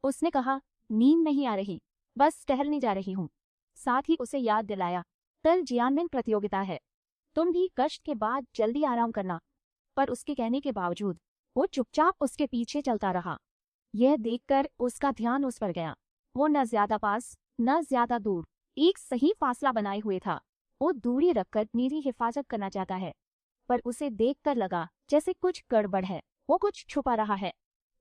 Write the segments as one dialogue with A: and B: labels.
A: उसने कहा, नींद नहीं आ रही, बस टहलने जा रही हूँ। साथ ही उसे याद दिलाया, कल जियानमिन प्रतियोगिता है, तुम भी कष्ट के बाद जल्दी आराम करना। पर उसके कहने के बावजूद वो चुपचाप उसके पीछे चलता रहा। यह देखकर उसका ध्यान उस पर गया। वो न ज्यादा पास न ज्यादा दूर, एक सही फासला बनाए हुए था। वो दूरी रखकर मेरी हिफाजत करना चाहता है, पर उसे देखकर लगा जैसे कुछ गड़बड़ है, वो कुछ छुपा रहा है।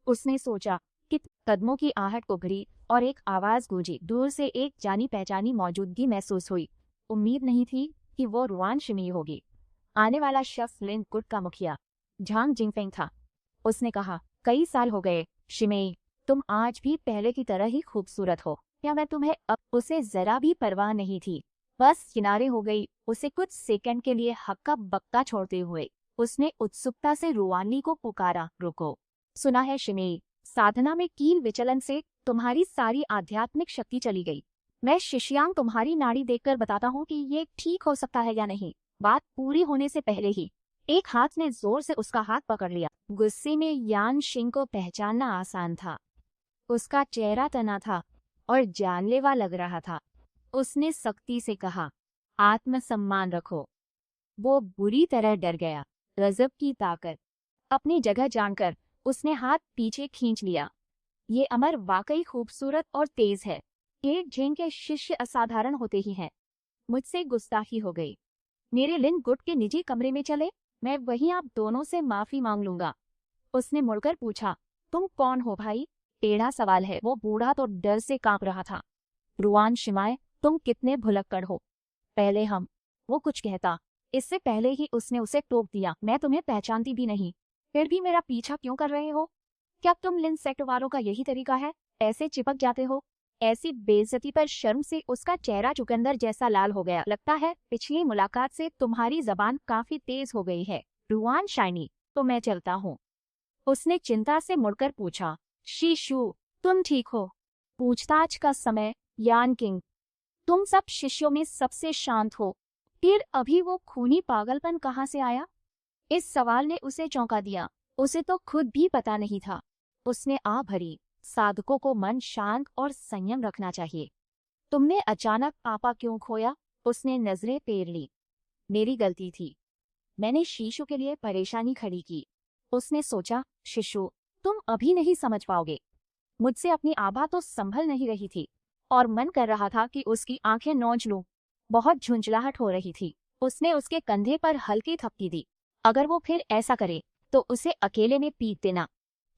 A: उसने सोचा कि कदमों की आहट उभरी और एक आवाज गूंजी। दूर से एक जानी पहचानी मौजूदगी महसूस हुई। उम्मीद नहीं थी कि वो रुआन शिमी होगी। आने वाला शख्स लिन गुट का मुखिया झांग जिंगफेंग था। उसने कहा, कई साल हो गए शिमेई, तुम आज भी पहले की तरह ही खूबसूरत हो। क्या मैं तुम्हें अब? उसे जरा भी परवाह नहीं थी, बस किनारे हो गई। उसे कुछ सेकंड के लिए हक्का बक्का छोड़ते हुए उसने उत्सुकता से रुआनी को पुकारा, रुको। सुना है शिमेई, साधना में कील विचलन से तुम्हारी सारी आध्यात्मिक शक्ति चली गई। मैं शिष्यांग तुम्हारी नाड़ी देखकर बताता हूँ कि ये ठीक हो सकता है या नहीं। बात पूरी होने से पहले ही एक हाथ ने जोर से उसका हाथ पकड़ लिया। गुस्से में यान शिंग को पहचानना आसान था। उसका चेहरा तना था और जानलेवा लग रहा था। उसने सख्ती से कहा, आत्मसम्मान रखो। वो बुरी तरह डर गया। गजब की ताकत। अपनी जगह जानकर उसने हाथ पीछे खींच लिया। ये अमर वाकई खूबसूरत और तेज है। एक झेंग के शिष्य असाधारण होते ही हैं। मुझसे गुस्ताखी हो गई। मेरे लिन गुट के निजी कमरे में चले, मैं वहीं आप दोनों से माफी मांग लूंगा। उसने मुड़कर पूछा, तुम कौन हो भाई? टेढ़ा सवाल है। वो बूढ़ा तो डर से कांप रहा था। रुआन शिमाए, तुम कितने भुलक्कड़ हो। पहले हम, वो कुछ कहता, इससे पहले ही उसने उसे टोक दिया, मैं तुम्हें पहचानती भी नहीं, फिर भी मेरा पीछा क्यों कर रहे हो? क्या तुम लिन सेक्ट वालों का यही तरीका है, ऐसे चिपक जाते हो? ऐसी बेइज्जती पर शर्म से उसका चेहरा चुकंदर जैसा लाल हो गया। लगता है पिछली मुलाकात से तुम्हारी जबान काफी तेज हो गई है। रुआन शाइनी, तो मैं चलता हूँ। उसने चिंता से मुड़कर पूछा, शीशु, तुम ठीक हो? पूछताछ का समय। यान किंग, तुम सब शिष्यों में सबसे शांत हो, फिर अभी वो खूनी पागलपन कहाँ से आया? इस सवाल ने उसे चौंका दिया। उसे तो खुद भी पता नहीं था। उसने आ भरी, साधकों को मन शांत और संयम रखना चाहिए। तुमने अचानक आपा क्यों खोया? उसने नजरें फेर ली। मेरी गलती थी, मैंने शीशु के लिए परेशानी खड़ी की। उसने सोचा, शिशु, तुम अभी नहीं समझ पाओगे। मुझसे अपनी आभा तो संभल नहीं रही थी और मन कर रहा था कि उसकी आंखें नोच लूं। बहुत झुंझलाहट हो रही थी। उसने उसके कंधे पर हल्की थपकी दी। अगर वो फिर ऐसा करे तो उसे अकेले में पीट देना।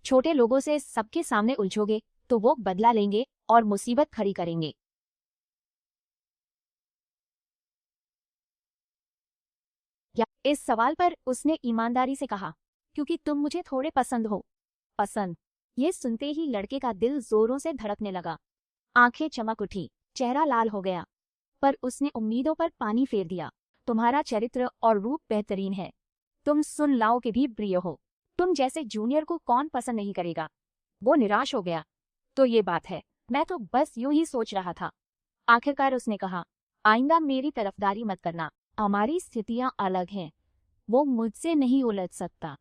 A: छोटे लोगों से सबके सामने उलझोगे तो वो बदला लेंगे और मुसीबत खड़ी करेंगे। या इस सवाल पर उसने ईमानदारी से कहा, क्योंकि तुम मुझे थोड़े पसंद हो। पसंद? ये सुनते ही लड़के का दिल जोरों से धड़कने लगा। आंखें चमक उठी, चेहरा लाल हो गया, पर उसने उम्मीदों पर पानी फेर दिया। तुम्हारा चरित्र और रूप बेहतरीन है। तुम सुन लाओ के भी प्रिय हो। तुम जैसे जूनियर को कौन पसंद नहीं करेगा? वो निराश हो गया। तो ये बात है, मैं तो बस यूं ही सोच रहा था। आखिरकार उसने कहा, आइंदा मेरी तरफदारी मत करना, हमारी स्थितियां अलग हैं। वो मुझसे नहीं उलझ सकता।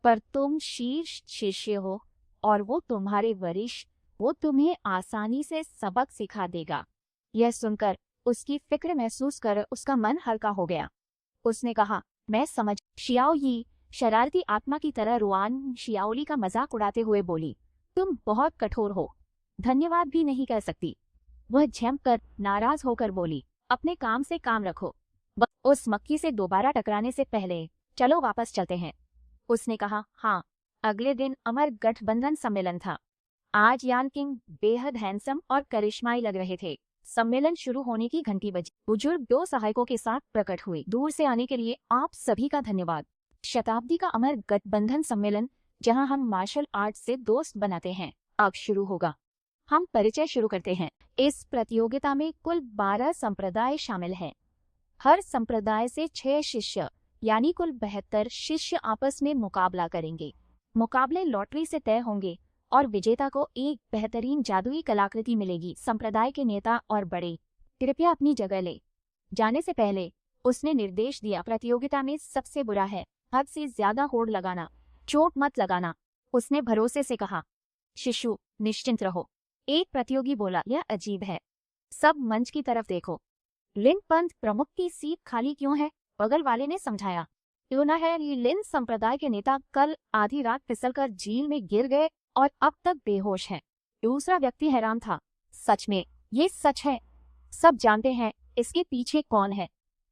A: पर तुम शीर्ष शिष्य हो और वो तुम्हारे वरिष्ठ, वो तुम्हें आसानी से सबक सिखा देगा। यह सुनकर उसकी फिक्र महसूस कर उसका मन हल्का हो गया। उसने कहा, मैं समझ। शियाओ यी शरारती आत्मा की तरह रुआन शियाओली का मजाक उड़ाते हुए बोली, तुम बहुत कठोर हो, धन्यवाद भी नहीं कह सकती। वह झेंप कर नाराज होकर बोली, अपने काम से काम रखो। उस मक्खी से दोबारा टकराने से पहले चलो वापस चलते हैं। उसने कहा, हाँ। अगले दिन अमर गठबंधन सम्मेलन था। आज यान किंग बेहद हैंडसम और करिश्माई लग रहे थे। सम्मेलन शुरू होने की घंटी बजी। बुजुर्ग 2 सहायकों के साथ प्रकट हुए। दूर से आने के लिए आप सभी का धन्यवाद। शताब्दी का अमर गठबंधन सम्मेलन, जहां हम मार्शल आर्ट से दोस्त बनाते हैं, अब शुरू होगा। हम परिचय शुरू करते हैं। इस प्रतियोगिता में कुल 12 संप्रदाय शामिल हैं। हर संप्रदाय से 6 शिष्य यानी कुल 72 शिष्य आपस में मुकाबला करेंगे। मुकाबले लॉटरी से तय होंगे और विजेता को एक बेहतरीन जादुई कलाकृति मिलेगी। संप्रदाय के नेता और बड़े, कृपया अपनी जगह ले। जाने से पहले उसने निर्देश दिया, प्रतियोगिता में सबसे बुरा है हद से ज्यादा होड़ लगाना, चोट मत लगाना। उसने भरोसे से कहा, शिशु, निश्चिंत रहो। एक प्रतियोगी बोला, यह अजीब है। सब मंच की तरफ देखो। लिन पंथ प्रमुख की सीट खाली क्यों है? बगल वाले ने समझाया। क्यों ना है, ये लिन संप्रदाय के नेता कल आधी रात फिसलकर झील में गिर गए और अब तक बेहोश हैं। दूसरा व्यक्ति हैरान था। सच में, ये सच है। सब जानते हैं इसके पीछे कौन है।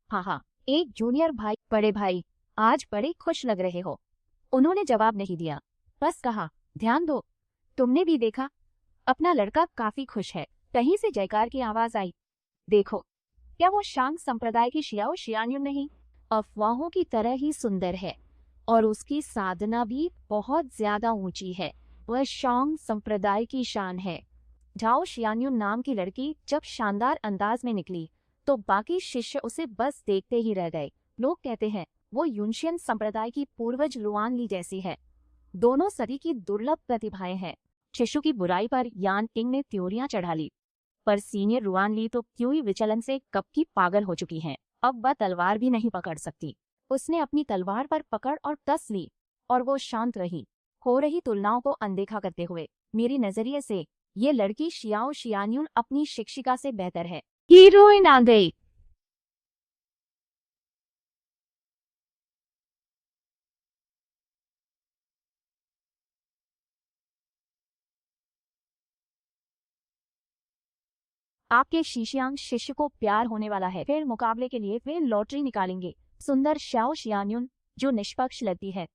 A: हाँ, एक जूनियर भाई। बड़े भाई, आज बड़े खुश लग रहे हो। उन्होंने जवाब नहीं दिया, बस कहा, ध्यान दो। तुमने भी देखा, अपना लड़का काफी खुश है। कहीं से जयकार की आवाज आई। देखो, क्या वो शांग संप्रदाय की शियाओ शियान्युन नहीं, अफवाहों की तरह ही सुंदर है और उसकी साधना भी बहुत ज्यादा ऊंची है। वह शांग संप्रदाय की शान है। झाओ शियान्युन नाम की लड़की जब शानदार अंदाज में निकली तो बाकी शिष्य उसे बस देखते ही रह गए। लोग कहते हैं वो यूनशियन संप्रदाय की पूर्वज लुआन ली जैसी है। दोनों सदी की दुर्लभ प्रतिभाएं हैं। शिशु की बुराई पर यान किंग ने त्योरियां चढ़ा ली, पर सीनियर रुआन ली तो क्यूई विचलन से कब की पागल हो चुकी हैं। अब वह तलवार भी नहीं पकड़ सकती। उसने अपनी तलवार पर पकड़ और कस ली और वो शांत रही, हो रही तुलनाओं को अनदेखा करते हुए। मेरी नजरिए से ये लड़की शियाओ शियान्युन अपनी शिक्षिका से बेहतर है। हीरोइन आ गई। आपके शीशियांग शिष्य को प्यार होने वाला है। फिर मुकाबले के लिए वे लॉटरी निकालेंगे। सुंदर शाओ शियान्युन जो निष्पक्ष लड़ती है,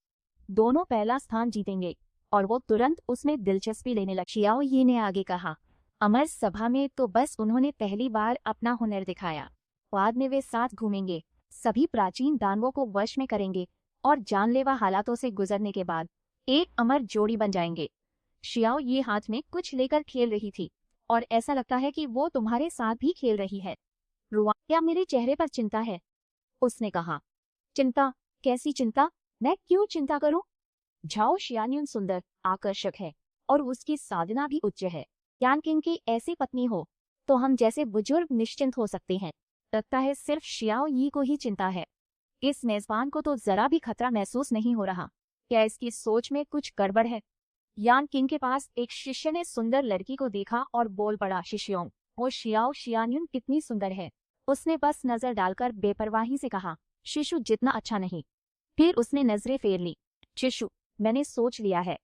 A: दोनों पहला स्थान जीतेंगे। और वो तुरंत उसमें दिलचस्पी लेने लगी। शियाओ यी ने आगे कहा, अमर सभा में तो बस उन्होंने पहली बार अपना हुनर दिखाया। बाद में वे साथ घूमेंगे, सभी प्राचीन दानवों को वश में करेंगे और जानलेवा हालातों से गुजरने के बाद एक अमर जोड़ी बन जाएंगे। शियाओ ये हाथ में कुछ लेकर खेल रही थी और ऐसा लगता है कि वो तुम्हारे साथ भी खेल रही है। रुआन, क्या मेरे चेहरे पर चिंता है? उसने कहा। चिंता? कैसी चिंता? मैं क्यों चिंता करूं? झाओ शियान्युन सुंदर, आकर्षक है और उसकी साधना भी उच्च है। यान किंग की ऐसी पत्नी हो तो हम जैसे बुजुर्ग निश्चिंत हो सकते हैं। लगता है सिर्फ शियाओ यी को ही चिंता है। इस मेजबान को तो जरा भी खतरा महसूस नहीं हो रहा। क्या इसकी सोच में कुछ गड़बड़ है? यान किंग के पास एक शिष्य ने सुंदर लड़की को देखा और बोल पड़ा, शिष्यों, वो शियाओ शियान्युन कितनी सुंदर है। उसने बस नजर डालकर बेपरवाही से कहा, शिशु जितना अच्छा नहीं। फिर उसने नजरें फेर ली। शिशु, मैंने सोच लिया है,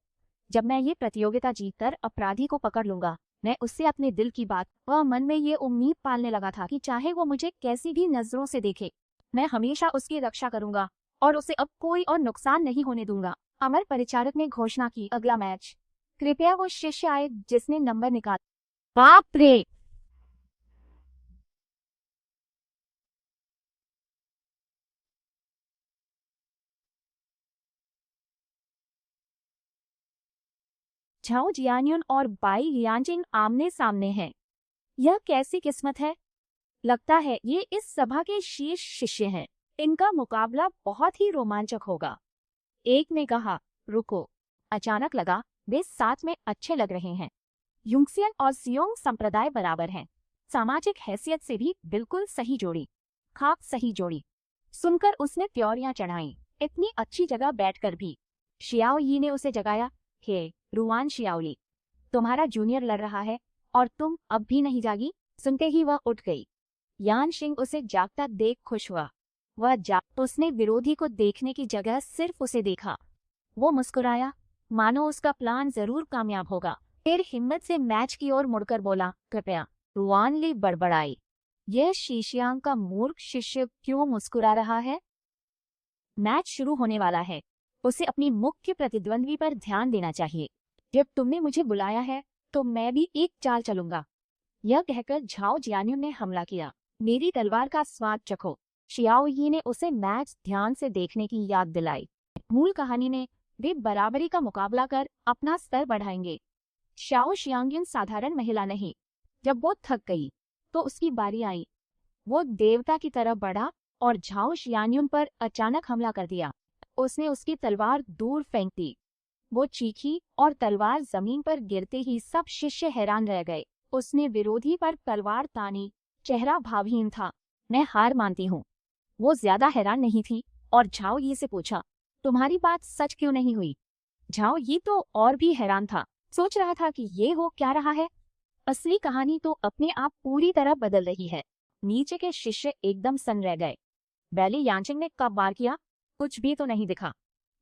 A: जब मैं ये प्रतियोगिता जीतकर अपराधी को पकड़ लूंगा, मैं उससे अपने दिल की बात। वह मन में ये उम्मीद पालने लगा था कि चाहे वो मुझे कैसी भी नजरों से देखे, मैं हमेशा उसकी रक्षा करूंगा और उसे अब कोई और नुकसान नहीं होने दूंगा। अमर परिचारक ने घोषणा की, अगला मैच। कृपया वो शिष्य आए जिसने नंबर निकाला। बाप रे! झाओ जियान्युन और बाई लियांजिंग आमने सामने हैं। यह कैसी किस्मत है? लगता है ये इस सभा के शीर्ष शिष्य हैं। इनका मुकाबला बहुत ही रोमांचक होगा। एक ने कहा, रुको। अचानक लगा वे साथ में अच्छे लग रहे हैं। यूंगसियन और सियोंग संप्रदाय बराबर हैं। सामाजिक हैसियत से भी बिल्कुल सही जोड़ी। खाक सही जोड़ी। सुनकर उसने त्योरियां चढ़ाई। इतनी अच्छी जगह बैठकर भी। शियाओ यी ने उसे जगाया, हे रुआन शियाओली, तुम्हारा जूनियर लड़ रहा है और तुम अब भी नहीं जागी? सुनते ही वह उठ गई। यान शिंग उसे जागता देख खुश हुआ। वह उसने विरोधी को देखने की जगह सिर्फ उसे देखा। वो मुस्कुराया, मानो उसका प्लान जरूर कामयाब होगा। फिर हिम्मत से मैच की ओर मुड़कर बोला, कृपया। रुआन ली बड़बड़ाई, यह शीशियांग का मूर्ख शिष्य क्यों मुस्कुरा रहा है? मैच शुरू होने वाला है, उसे अपनी मुख्य प्रतिद्वंद्वी पर ध्यान देना चाहिए। जब तुमने मुझे बुलाया है तो मैं भी एक चाल चलूंगा। यह कहकर झाओ जियान्युन ने हमला किया। मेरी तलवार का स्वाद चखो। शियाओ यी ने उसे मैच ध्यान से देखने की याद दिलाई। मूल कहानी में वे बराबरी का मुकाबला कर अपना स्तर बढ़ाएंगे। शाओ शियांग्युन साधारण महिला नहीं। जब वो थक गई तो उसकी बारी आई। वो देवता की तरफ बढ़ा और झाओ शियान्युन पर अचानक हमला कर दिया। उसने उसकी तलवार दूर फेंक दी। वो चीखी और तलवार जमीन पर गिरते ही सब शिष्य हैरान रह गए। उसने विरोधी पर तलवार तानी, चेहरा भावहीन था। मैं हार मानती हूँ। वो ज्यादा हैरान नहीं थी और झाओ यी से पूछा, तुम्हारी बात सच क्यों नहीं हुई? झाओ यी तो और भी हैरान था। सोच रहा था कि ये हो क्या रहा है। असली कहानी तो अपने आप पूरी तरह बदल रही है। नीचे के शिष्य एकदम सन्न रह गए। बैली यांचिंग ने कब वार किया? कुछ भी तो नहीं दिखा।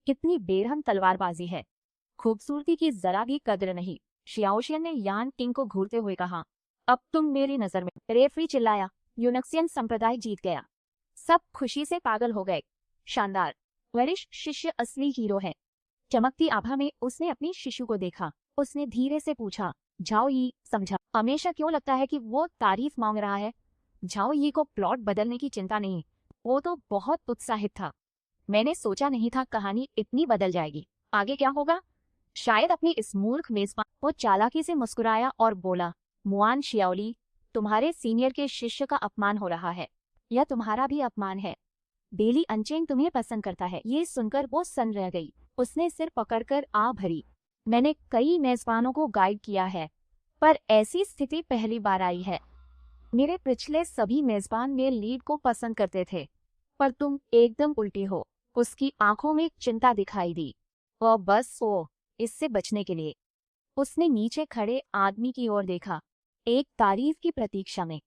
A: कितनी बेरहम तलवारबाजी है। खूबसूरती की जरा भी कद्र नहीं। शियाओशियन ने यान किंग को घूरते हुए कहा, अब तुम मेरी नजर में। रेफरी चिल्लाया, यूनक्सियन संप्रदाय जीत गया। सब खुशी से पागल हो गए। शानदार। वरिष्ठ शिष्य असली हीरो है। चमकती आभा में उसने अपनी शिशु को देखा। उसने धीरे से पूछा, झाओ यी समझा? हमेशा क्यों लगता है कि वो तारीफ मांग रहा है? झाओ यी को प्लॉट बदलने की चिंता नहीं। वो तो बहुत उत्साहित था। मैंने सोचा नहीं था कहानी इतनी बदल जाएगी। आगे क्या होगा? शायद अपनी इस मूर्ख मेजबान। वो चालाकी से मुस्कुराया और बोला, मुआन शियाओली, तुम्हारे सीनियर के शिष्य का अपमान हो रहा है। यह तुम्हारा भी अपमान है। बेली अंचेंग तुम्हें पसंद करता है। ये सुनकर वो सन्न रह गई। उसने सिर पकड़कर आ भरी। मैंने कई मेजबानों को गाइड किया है, पर ऐसी स्थिति पहली बार आई है। मेरे पिछले सभी मेजबान मेरे लीड को पसंद करते थे, पर तुम एकदम उल्टी हो। उसकी आंखों में चिंता दिखाई दी। वह बस इससे बचने के लिए उसने नीचे खड़े आदमी की ओर देखा, एक तारीफ की प्रतीक्षा में।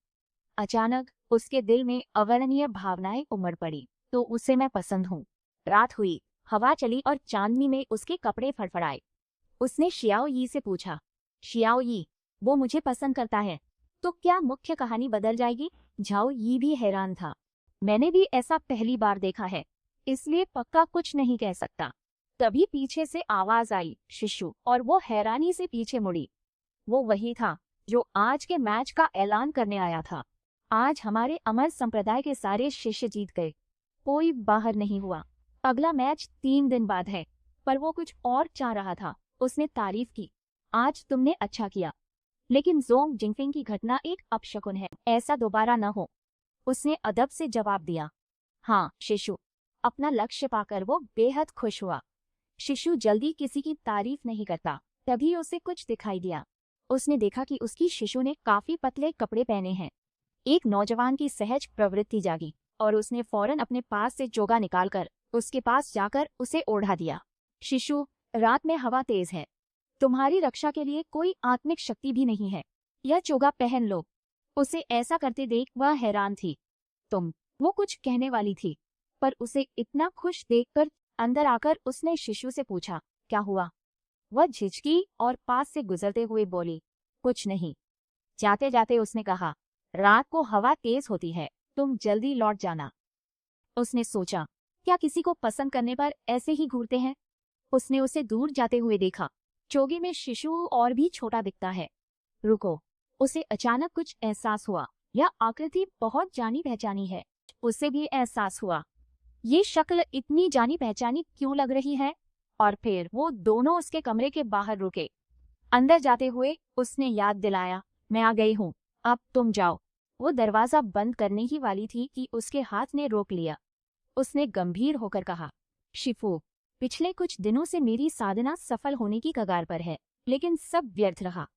A: अचानक उसके दिल में अवर्णनीय भावनाएं उमड़ पड़ी। तो उसे मैं पसंद हूँ। रात हुई, हवा चली और चांदनी में उसके कपड़े फड़फड़ाए। उसने शियाओ यी से पूछा, शियाओ यी, वो मुझे पसंद करता है तो क्या मुख्य कहानी बदल जाएगी? झाओ यी भी हैरान था। मैंने भी ऐसा पहली बार देखा है, इसलिए पक्का कुछ नहीं कह सकता। तभी पीछे से आवाज आई, शिशु, और वो हैरानी से पीछे मुड़ी। वो वही था जो आज के मैच का ऐलान करने आया था। आज हमारे अमर संप्रदाय के सारे शिष्य जीत गए। कोई बाहर नहीं हुआ। अगला मैच 3 दिन बाद है, पर वो कुछ और चाह रहा था। उसने तारीफ की, आज तुमने अच्छा किया, लेकिन जोंग जिंगफिंग की घटना एक अपशकुन है। ऐसा दोबारा न हो। उसने अदब से जवाब दिया। हाँ शिशु। अपना लक्ष्य पाकर वो बेहद खुश हुआ। शिशु जल्दी किसी की तारीफ नहीं करता। तभी उसे कुछ दिखाई दिया। उसने देखा कि उसकी शिशु ने काफी पतले कपड़े पहने हैं। एक नौजवान की सहज प्रवृत्ति जागी और उसने फौरन अपने पास से चोगा निकालकर उसके पास जाकर उसे ओढ़ा दिया। शिशु, रात में हवा तेज है। तुम्हारी रक्षा के लिए कोई आत्मिक शक्ति भी नहीं है। यह चोगा पहन लो। उसे ऐसा करते देख वह हैरान थी। वो कुछ कहने वाली थी, पर उसे इतना खुश देखकर अंदर आकर उसने शिशु से पूछा, क्या हुआ? वह झिझकी और पास से गुजरते हुए बोली, कुछ नहीं। जाते जाते उसने कहा, रात को हवा तेज होती है, तुम जल्दी लौट जाना। उसने सोचा, क्या किसी को पसंद करने पर ऐसे ही घूरते हैं? उसने उसे दूर जाते हुए देखा। चोगे में शिशु और भी छोटा दिखता है। रुको। उसे अचानक कुछ एहसास हुआ। यह आकृति बहुत जानी पहचानी है। उसे भी एहसास हुआ, ये शक्ल इतनी जानी पहचानी क्यों लग रही है? और फिर वो दोनों उसके कमरे के बाहर रुके। अंदर जाते हुए उसने याद दिलाया, मैं आ गई हूँ, अब तुम जाओ। वो दरवाजा बंद करने ही वाली थी कि उसके हाथ ने रोक लिया। उसने गंभीर होकर कहा, शिफू, पिछले कुछ दिनों से मेरी साधना सफल होने की कगार पर है, लेकिन सब व्यर्थ रहा।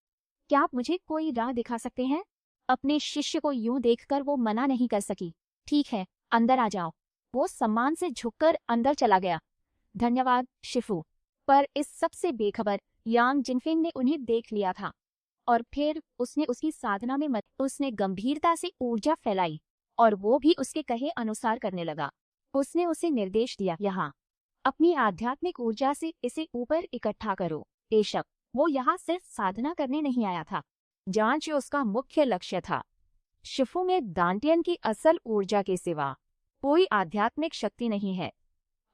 A: क्या आप मुझे कोई राह दिखा सकते हैं? अपने शिष्य को यूं देखकर वो मना नहीं कर सकी। ठीक है, अंदर आ जाओ। वो सम्मान से झुककर अंदर चला गया। धन्यवाद शिफू। पर इस सबसे बेखबर यांग जिनफिंग ने उन्हें देख लिया था और फिर उसने उसकी साधना में उसने गंभीरता से ऊर्जा फैलाई और वो भी उसके कहे अनुसार करने लगा। उसने उसे निर्देश दिया, यहाँ अपनी आध्यात्मिक ऊर्जा से इसे ऊपर इकट्ठा करो। बेशक वो यहाँ सिर्फ साधना करने नहीं आया था, जांच उसका मुख्य लक्ष्य था। शिफू में दांटियन की असल ऊर्जा के सिवा कोई आध्यात्मिक शक्ति नहीं है।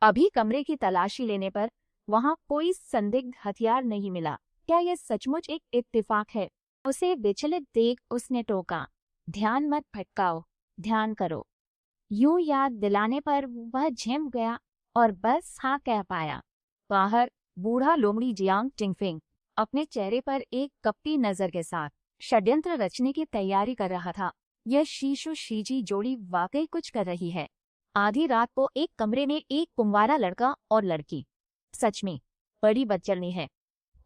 A: अभी कमरे की तलाशी लेने पर वहां कोई संदिग्ध हथियार नहीं मिला। क्या यह सचमुच एक इत्तेफाक है? उसे विचलित देख उसने टोका, ध्यान मत भटकाओ, ध्यान करो। यूं याद दिलाने पर वह झिम गया और बस हाँ कह पाया। बाहर बूढ़ा लोमड़ी जियांग टिंगफिंग अपने चेहरे पर एक कपटी नजर के साथ षड्यंत्र रचने की तैयारी कर रहा था। यह शीशु शीजी जोड़ी वाकई कुछ कर रही है। आधी रात को एक कमरे में एक कुंवारा लड़का और लड़की, सच में बड़ी बदचलनी है।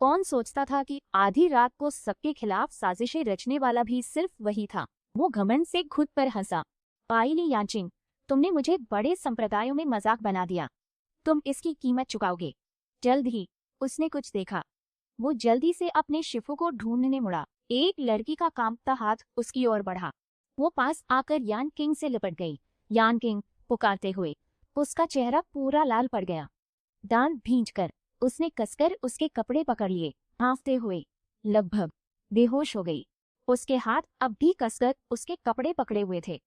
A: कौन सोचता था कि आधी रात को सबके खिलाफ साजिशें रचने वाला भी सिर्फ वही था। वो घमंड से खुद पर हंसा। पाइली यांचिंग, तुमने मुझे बड़े संप्रदायों में मजाक बना दिया। तुम इसकी कीमत चुकाओगे जल्द ही। उसने कुछ देखा। वो जल्दी से अपने शिफू को ढूंढने मुड़ा। एक लड़की का कांपता हाथ उसकी ओर बढ़ा। वो पास आकर यान किंग से लिपट गई। यान किंग पुकारते हुए। उसका चेहरा पूरा लाल पड़ गया। दांत भींचकर उसने कसकर उसके कपड़े पकड़ लिए। हाँफते हुए लगभग बेहोश हो गई। उसके हाथ अब भी कसकर उसके कपड़े पकड़े हुए थे।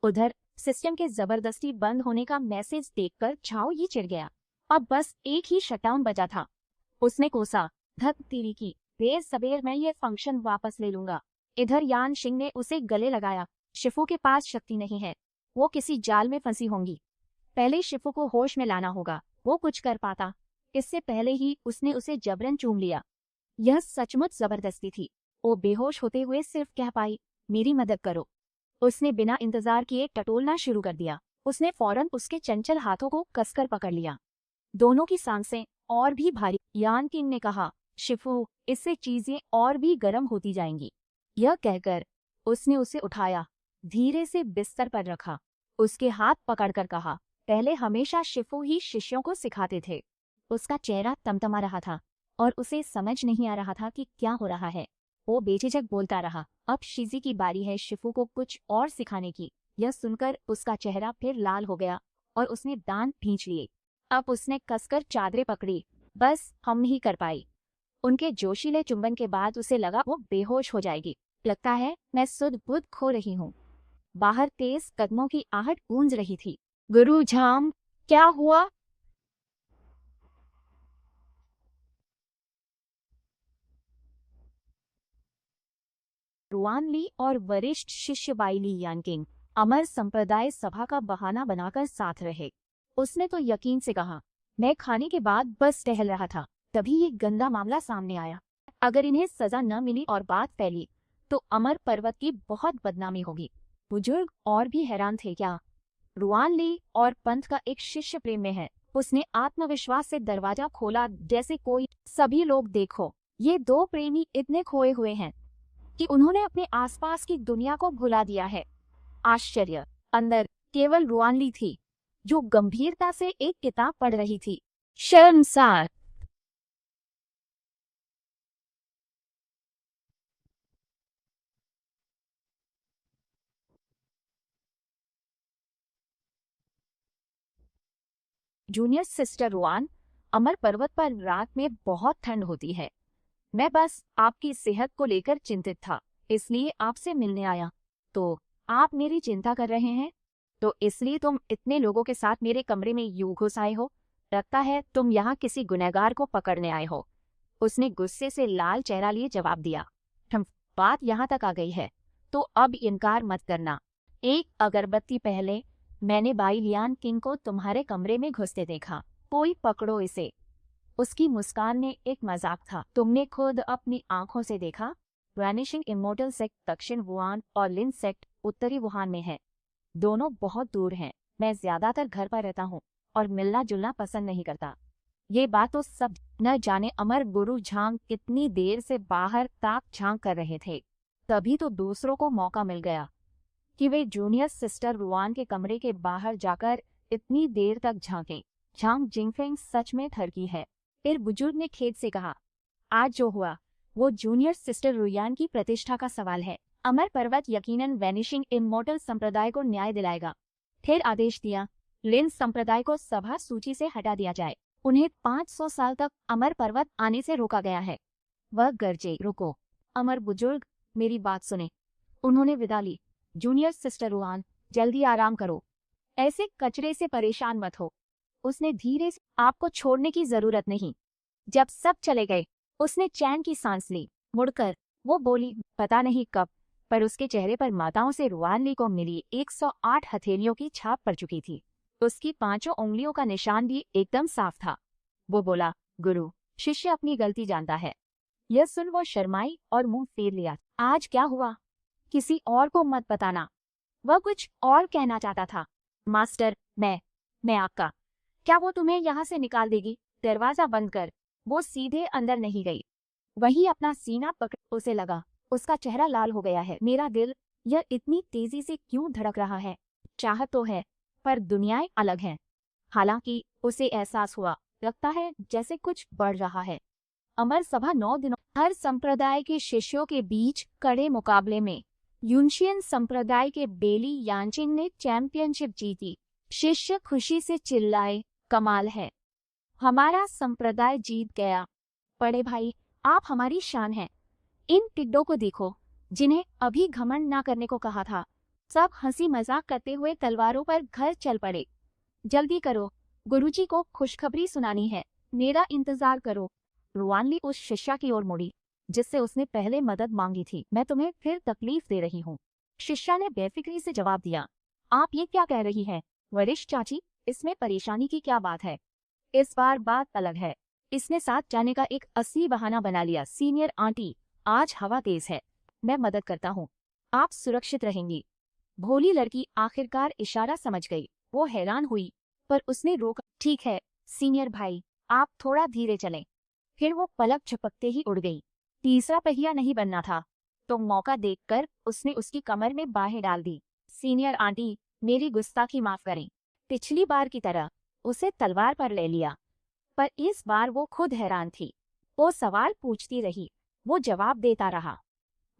A: उधर सिस्टम के जबरदस्ती बंद होने का मैसेज देखकर झाओ ही चिढ़ गया। अब बस एक ही शटडाउन बचा था। उसने कोसा, धत तेरी की, देर सबेर मैं ये फंक्शन वापस ले लूंगा। इधर यान सिंह ने उसे गले लगाया। शिफू के पास शक्ति नहीं है, वो किसी जाल में फंसी होंगी। पहले शिफू को होश में लाना होगा, वो कुछ कर पाता। इससे पहले ही उसने उसे जबरन चूम लिया। यह सचमुच जबरदस्ती थी। वो बेहोश होते हुए सिर्फ कह पाई, मेरी मदद करो। उसने बिना इंतजार किए टटोलना शुरू कर दिया। उसने फौरन उसके चंचल हाथों को कसकर पकड़ लिया। दोनों की सांसें और भी भारी। यान किंग ने कहा, शिफू, इससे चीजें और भी गर्म होती जाएंगी। यह कहकर उसने उसे उठाया, धीरे से बिस्तर पर रखा। उसके हाथ पकड़कर कहा, पहले हमेशा शिफू ही शिष्यों को सिखाते थे। उसका चेहरा तमतमा रहा था और उसे समझ नहीं आ रहा था कि क्या हो रहा है। वो बेझिझक बोलता रहा, अब शिजी की बारी है शिफू को कुछ और सिखाने की। यह सुनकर उसका चेहरा फिर लाल हो गया और उसने दांत भींच लिए। अब उसने कसकर चादरें पकड़ी, बस हम नहीं कर पाई। उनके जोशीले चुंबन के बाद उसे लगा वो बेहोश हो जाएगी। लगता है मैं सुध बुध खो रही हूँ। बाहर तेज कदमों की आहट गूंज रही थी। गुरु झाम, क्या हुआ? रुआन ली और वरिष्ठ शिष्य बाइली यानकिंग अमर संप्रदाय सभा का बहाना बनाकर साथ रहे। उसने तो यकीन से कहा, मैं खाने के बाद बस टहल रहा था, तभी ये गंदा मामला सामने आया। अगर इन्हें सजा न मिली और बात फैली तो अमर पर्वत की बहुत बदनामी होगी। बुजुर्ग और भी हैरान थे। क्या रुआन ली और पंथ का एक शिष्य प्रेम में है? उसने आत्मविश्वास से दरवाजा खोला जैसे कोई, सभी लोग देखो, ये दो प्रेमी इतने खोए हुए हैं कि उन्होंने अपने आसपास की दुनिया को भुला दिया है। आश्चर्य, अंदर केवल रुआनली थी जो गंभीरता से एक किताब पढ़ रही थी। शर्मसार। जूनियर सिस्टर रुआन, अमर पर्वत पर रात में बहुत ठंड होती है। मैं बस आपकी सेहत को लेकर चिंतित था, इसलिए आपसे मिलने आया। तो आप मेरी चिंता कर रहे हैं? तो इसलिए तुम इतने लोगों के साथ मेरे कमरे में यूं घुस आए हो? लगता है तुम यहाँ किसी गुनहगार को पकड़ने आए हो। उसने गुस्से से लाल चेहरा लिए जवाब दिया। बात यहाँ तक आ गई है तो अब इनकार मत करना। एक अगरबत्ती पहले मैंने बाई लियान किंग को तुम्हारे कमरे में घुसते देखा। कोई पकड़ो इसे। उसकी मुस्कान में एक मजाक था। तुमने खुद अपनी आंखों से देखा। वैनिशिंग इमोर्टल सेक्ट दक्षिण वुहान और लिन सेक्ट उत्तरी वुहान में है। दोनों बहुत दूर हैं। मैं ज्यादातर घर पर रहता हूँ और मिलना जुलना पसंद नहीं करता। ये बात तो सब न जाने अमर गुरु झांग कितनी देर से बाहर ताक झांक कर रहे थे। तभी तो दूसरों को मौका मिल गया कि वे जूनियर सिस्टर रुआन के कमरे के बाहर जाकर इतनी देर तक झांके। झांग जिंगफेंग सच में थरकी है। फिर बुजुर्ग ने खेद से कहा, आज जो हुआ वो जूनियर सिस्टर रुयान की प्रतिष्ठा का सवाल है। अमर पर्वत यकीनन वैनिशिंग इमोर्टल संप्रदाय को न्याय दिलाएगा। फिर आदेश दिया, लिन संप्रदाय को सभा सूची से हटा दिया जाए। उन्हें 500 साल तक अमर पर्वत आने से रोका गया है। वह गरजे, रुको अमर बुजुर्ग, मेरी बात सुने। उन्होंने विदा ली। जूनियर सिस्टर रुआन, जल्दी आराम करो, ऐसे कचरे से परेशान मत हो। उसने धीरे से, आपको छोड़ने की जरूरत नहीं। जब सब चले गए उसने चैन की सांस ली। मुड़कर वो बोली, पता नहीं कब, पर उसके चेहरे पर माताओं से रुआनली को मिली 108 हथेलियों की छाप पड़ चुकी थी। उसकी 5 उंगलियों का निशान भी एकदम साफ था। वो बोला, गुरु, शिष्य अपनी गलती जानता है। यह सुन वो शर्माई और मुंह फेर लिया। आज क्या हुआ? किसी और को मत बताना। वह कुछ और कहना चाहता था। मास्टर, मैं आपका, क्या वो तुम्हें यहाँ से निकाल देगी? दरवाजा बंद कर। वो सीधे अंदर नहीं गई, वही अपना सीना पकड़। उसे लगा उसका चेहरा लाल हो गया है। मेरा दिल, यह इतनी तेजी से क्यों धड़क रहा है? चाहत तो है पर दुनियाएं अलग हैं। हालांकि उसे एहसास हुआ, लगता है जैसे कुछ बढ़ रहा है। अमर सभा 9 दिनों हर संप्रदाय के शिष्यों के बीच कड़े मुकाबले में यूनशियन संप्रदाय के बेली यांचिंग ने चैंपियनशिप जीती। शिष्य खुशी से चिल्लाए, कमाल है, हमारा संप्रदाय जीत गया। बड़े भाई, आप हमारी शान हैं। इन टिड्डों को देखो जिन्हें अभी घमंड ना करने को कहा था। सब हंसी मजाक करते हुए तलवारों पर घर चल पड़े। जल्दी करो, गुरुजी को खुशखबरी सुनानी है, मेरा इंतजार करो। रुआनली उस शिष्या की ओर मुड़ी जिससे उसने पहले मदद मांगी थी। मैं तुम्हें फिर तकलीफ दे रही हूँ, शिष्या ने बेफिक्री से जवाब दिया। आप ये क्या कह रही हैं वरिष्ठ चाची, इसमें परेशानी की क्या बात है? इस बार बात अलग है। इसने साथ जाने का एक असली बहाना बना लिया। सीनियर आंटी, आज हवा तेज है, मैं मदद करता हूँ, आप सुरक्षित रहेंगी। भोली लड़की आखिरकार इशारा समझ गई। वो हैरान हुई पर उसने रोका। ठीक है सीनियर भाई, आप थोड़ा धीरे चलें। फिर वो पलक झपकते ही उड़ गई। तीसरा पहिया नहीं बनना था तो मौका देखकर उसने उसकी कमर में बाहें डाल दी। सीनियर आंटी, मेरी गुस्ताखी माफ करें। पिछली बार की तरह उसे तलवार पर ले लिया, पर इस बार वो खुद हैरान थी। वो सवाल पूछती रही, वो जवाब देता रहा,